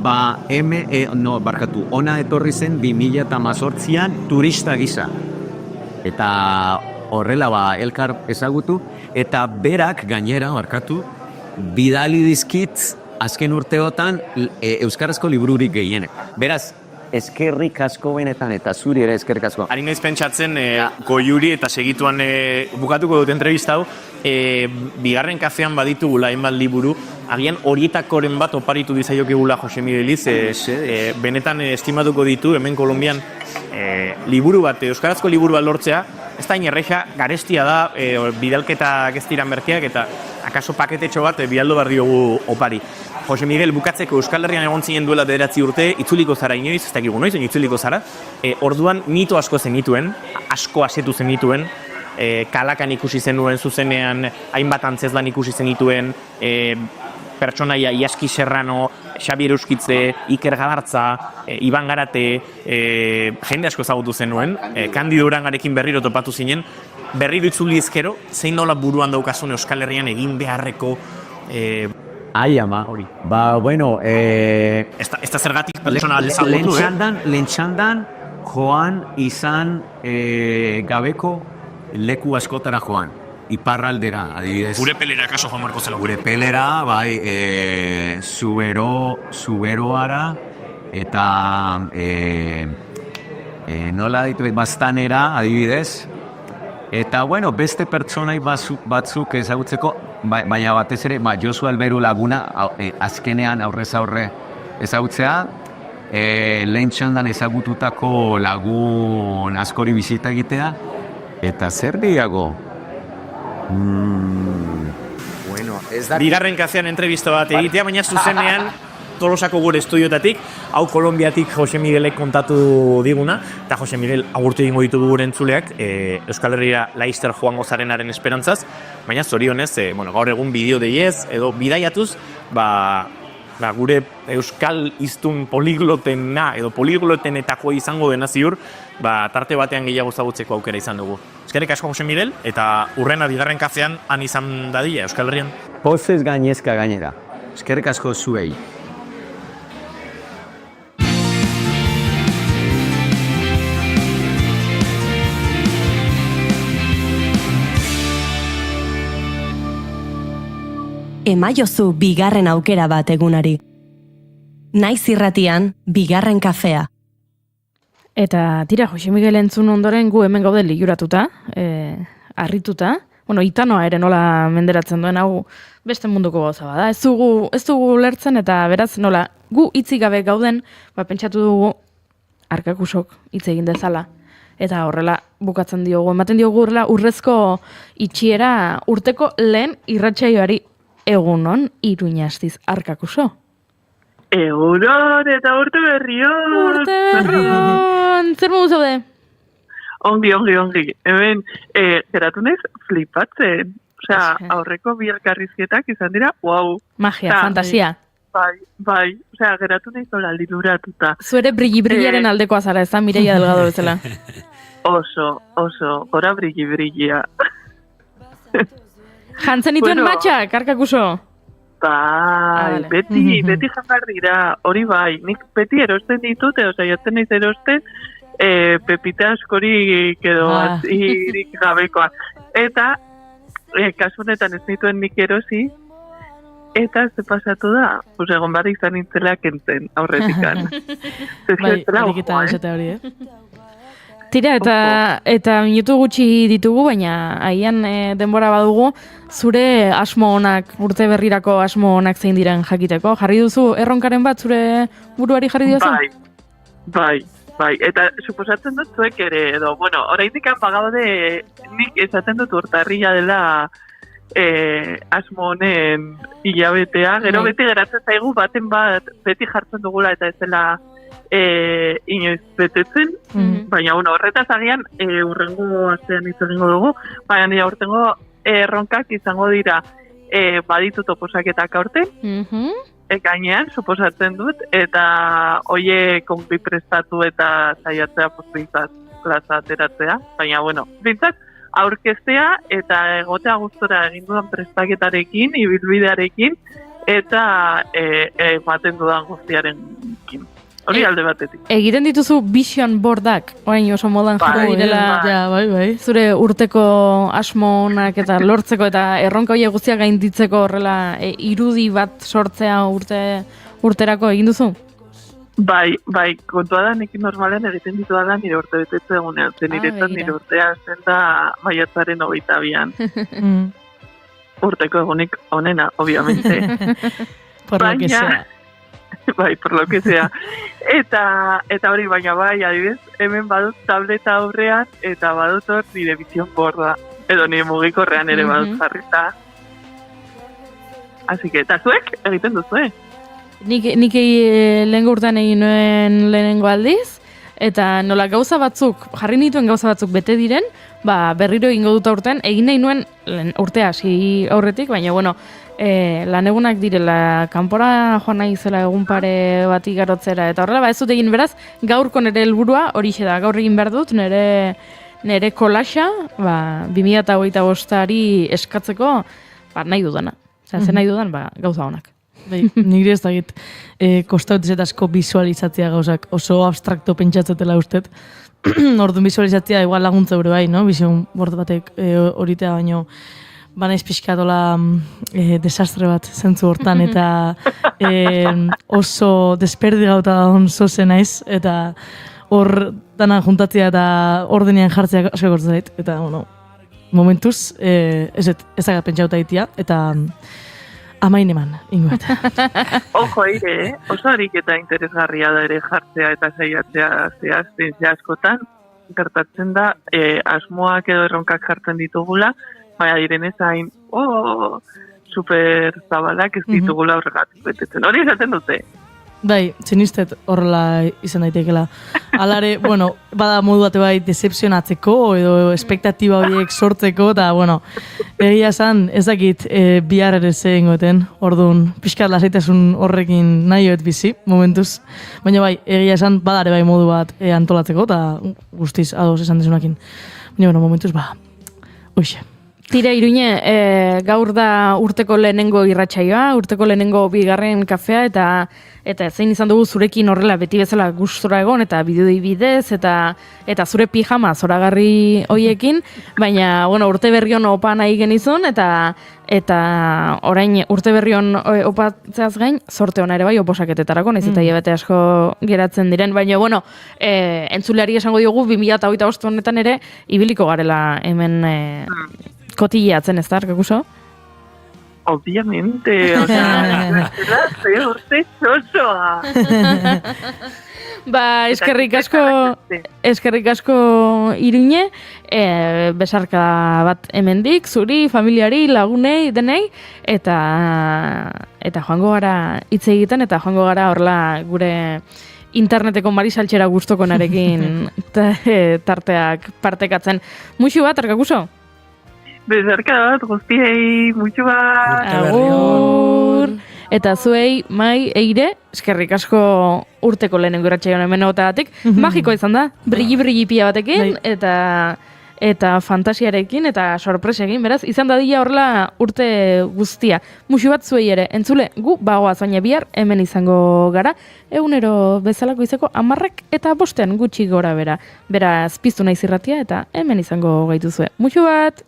ona etorri zen 2018an turista gisa. Eta horrela elkar ezagutu, eta berak gainera, bidali dizkit azken urteotan euskarazko libururik gehienek. Beraz, eskerrik asko benetan eta zuri ere eskerrik asko. Ari naiz pentsatzen Goiuri eta segituan bukatuko dut entrevista hau, bigarren kafean baditugula hainbat liburu, agian horietakoren bat oparitu dizaiokegula Jose Migueliz, benetan estimatuko ditu hemen Kolonbian liburu bat, euskarazko liburu bat lortzea, ez da inerrexa, garestia da, bidalketak ez dira merkeak eta akaso paketetxo bat bidaldo behar diogu opari. Jose Miguel, bukatzeko Euskal Herrian egon zinen duela 9 urte, itzuliko zara inoiz, ez dakigu noiz, itzuliko zara. Orduan mito asko zenituen, asko asetu zenituen, Kalakan ikusi zenuen zuzenean, hainbat antzezlan ikusi zenituen, pertsonaia Iaski Serrano, Xabier Euskitze, Iker Galartza, Iban Garate, jende asko ezagutu zenuen, Kandido Urangarekin berriro topatu zinen, berriro itzuli ezkero, zein nola buruan daukazun Euskal Herrian egin beharreko Ai, ama, hori. Ez da zergatik pertsona ezagutu, Lentxandan joan izan gabeko leku askotara joan. Iparraldera, adibidez. Gure pelera kaso joan marko zela. Gure pelera, Zuberoara, eta nola ditu, Bastanera, adibidez. Eta, beste pertsonai batzuk ezagutzeko, baina batez ere, Josu Albero laguna azkenean aurrez aurre ezagutzea, lehen txandan ezagututako lagun askori bizita egitea, eta zer diago? Bigarren kafean entrevista bat egitea, baina zuzenean Tolosako gure estudiotatik, hau Kolonbiatik Jose Miguelek kontatu diguna, eta Jose Miguel agurtu egingo ditugu gure entzuleak, Euskal Herria laizter joango zarenaren esperantzaz, baina zorionez, gaur egun bideo deiez, edo bidaiatuz, gure euskal hiztun poliglotena edo poliglotenetako izango dena ziur, tarte batean gehiago zagutzeko aukera izan dugu. Eskerrik asko Jose Miguel, eta urrena bigarren kafean han izan dadila Euskal Herrian. Pozez gainezka gainera. Eskerrik asko zuei. Emaiozu bigarren aukera bat egunari. Naiz irratian, bigarren kafea. Eta tira, Jose Miguel entzun ondoren gu hemen gaude liguratuta, harrituta. Bueno, itanoa ere nola menderatzen duen, hau beste munduko gauza bada. Ez dugu lertzen eta beraz nola gu hitzik gabe gauden, pentsatu dugu Arkakusok hitz egin dezala. Eta horrela bukatzen diogu, ematen diogu horrela urrezko itxiera urteko lehen irratsaioari. Egunon, Iruñastiz Arkakuso. Egunon eta urte berrion. Urte berrion. Zer modu zaude? Ongi. Hemen, geratu naiz flipatzen. Osea, aurreko bi elkarrizketak izan dira, wow. Magia, fantasia. Bai. Osea, geratu naiz nola liluratuta. Zuere brilli-brillaren aldekoa zara, ez da Mireia Delgado bezala. Oso, gora brilli-brillia. Jantzen dituen matxak, Arkakuso? Bai, beti jantzar dira, hori bai. Nik beti erosten ditut, jatzen naiz erosten, pepita askorik edo azirik gabekoa. Eta, kasu honetan ez dituen nik erosi, eta ze pasatu da, egon bada izan nintzela kentzen, aurretikan. Bai, ariketa esate hori, Tira, eta minutu gutxi ditugu, baina haian denbora badugu, zure asmo onak, urte berrirako asmo onak zein diren jakiteko. Jarri duzu erronkaren bat zure buruari jarri diozu? Bai, eta suposatzen dut zuek ere, edo, bueno, oraindik apagaude nik esaten dut urtarrila dela asmo honen hilabetea, gero beti geratzen zaigu baten bat, beti jartzen dugula eta ez dela inoiz betetzen, baina horretaz agian urrengo astean izango dugu, baina nire urtengo erronkak izango dira baditut oposaketak aurten, ekainean, suposatzen dut, eta oie konbi prestatu eta saiatzea postintzat plaza ateratzea, baina bintzat aurkeztea eta egotea gustora egin dudan prestaketarekin, ibilbidearekin, eta ematen dudan guztiarekin. Hori alde batetik. Egiten dituzu vision boardak, orain oso modan jarri direla. Bai. Zure urteko asmo onak eta lortzeko eta erronka horiek guztiak gainditzeko horrela irudi bat sortzea urterako egin duzu? Bai, kontua da nik normalen egiten ditu da nire urte betetze egunean, zen nire urtea zen da maiatzaren 22an. Urteko egunik onena, obviamente. Por lo que sea. Bai, por lo que sea. Eta hori baina bai, adibidez, hemen badut tableta aurrean eta badut hor nire vision boarda. Edo nire mugikorrean ere badut jarrita. Así que, eta zuek egiten duzu, Nik lehengo urtean egin nuen lehenengo aldiz, eta nola gauza batzuk, jarri nituen gauza batzuk bete diren, berriro egingo dut aurten, egin nahi nuen urtea hasi aurretik, baina lan egunak direla, kanpora joan nahi zela egun pare bat igarotzera, eta horrela, ez dut egin beraz, gaurko nire helburua horixe da, gaur egin behar dut, nire kolaxa, 2025ari eskatzeko, nahi dudana. Zer nahi dudan, gauza honak. Nire ez dakit, kostaut ez asko visualizatzea gauzak, oso abstrakto pentsatzetela ustet. Orduan visualizatzea igual laguntza eure bai, no? Vision board batek horitea baino, banaiz pixkatola desastre bat zentzu hortan, eta oso desperdigauta da zoze naiz, eta hor dana juntatzea eta ordenean jartzea asko gortzen zait, eta momentuz ezagat pentsauta ditia, eta amain eman, ingoet. Ojo ere, oso ariketa interesgarria da ere jartzea eta saiatzea zehazten askotan, gertatzen da, asmoak edo erronkak jartzen ditugula, baina direnez hain, super zabalak ez ditugula horregatik betetzen. Hori esaten dute. Bai, txinistet horrela izan daiteikela. Alare, bueno, bada modu bate bai decepcionatzeko edo espektatiba horiek sortzeko, eta, bueno, egia esan, ez dakit bihar ere ze ingoeten, orduan, pixkat lasaitasun horrekin nahi hoet bizi, momentuz. Baina bai, egia esan, badare bai modu bat antolatzeko, eta guztiz ados esan desunakin. Baina, bueno, momentuz, hoxe. Tira, Iruñe, gaur da urteko lehenengo irratsaioa, urteko lehenengo bigarren kafea, eta zein izan dugu zurekin horrela beti bezala gustora egon, eta bideoi bidez, eta zure pijama zoragarri hoiekin, baina, bueno, urte berrion opa nahi genizun, eta orain urte berrion opatzeaz gain, sorte ona ere bai oposaketetarako, nahiz eta hilabete asko geratzen diren, baina, bueno, entzuleari esango diogu, 2025 honetan ere, ibiliko garela hemen kotillatzen, ez da, Arkakuso? Obviamente, o sea, urte txosoa. Eskerrik asko Iruñe, besarka bat hemendik, zuri, familiari, lagunei, denei, eta joango gara hitz egiten, eta joango gara horla gure interneteko marisaltxera gustokonarekin tarteak partekatzen. Muxu bat, Arkakuso? Bezarka bat, guztiei, mucho bat. Agur. Eta zuei, Mai, Eire, eskerrik asko urteko lehenengo irratsaioan hemen egotagatik. Magiko izan da, brilli pila batekin, eta fantasiarekin, eta sorpresekin, beraz, izan dadila horrela urte guztia. Muxu bat zuei ere, entzule, gu bagoaz baina bihar hemen izango gara, egunero bezalako izako 10 eta 5 gutxi gora bera. Beraz, piztu naiz irratia, eta hemen izango gaituzue. Muxu bat!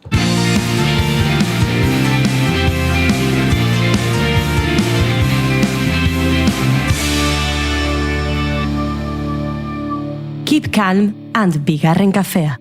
Keep calm and bigarren kafea.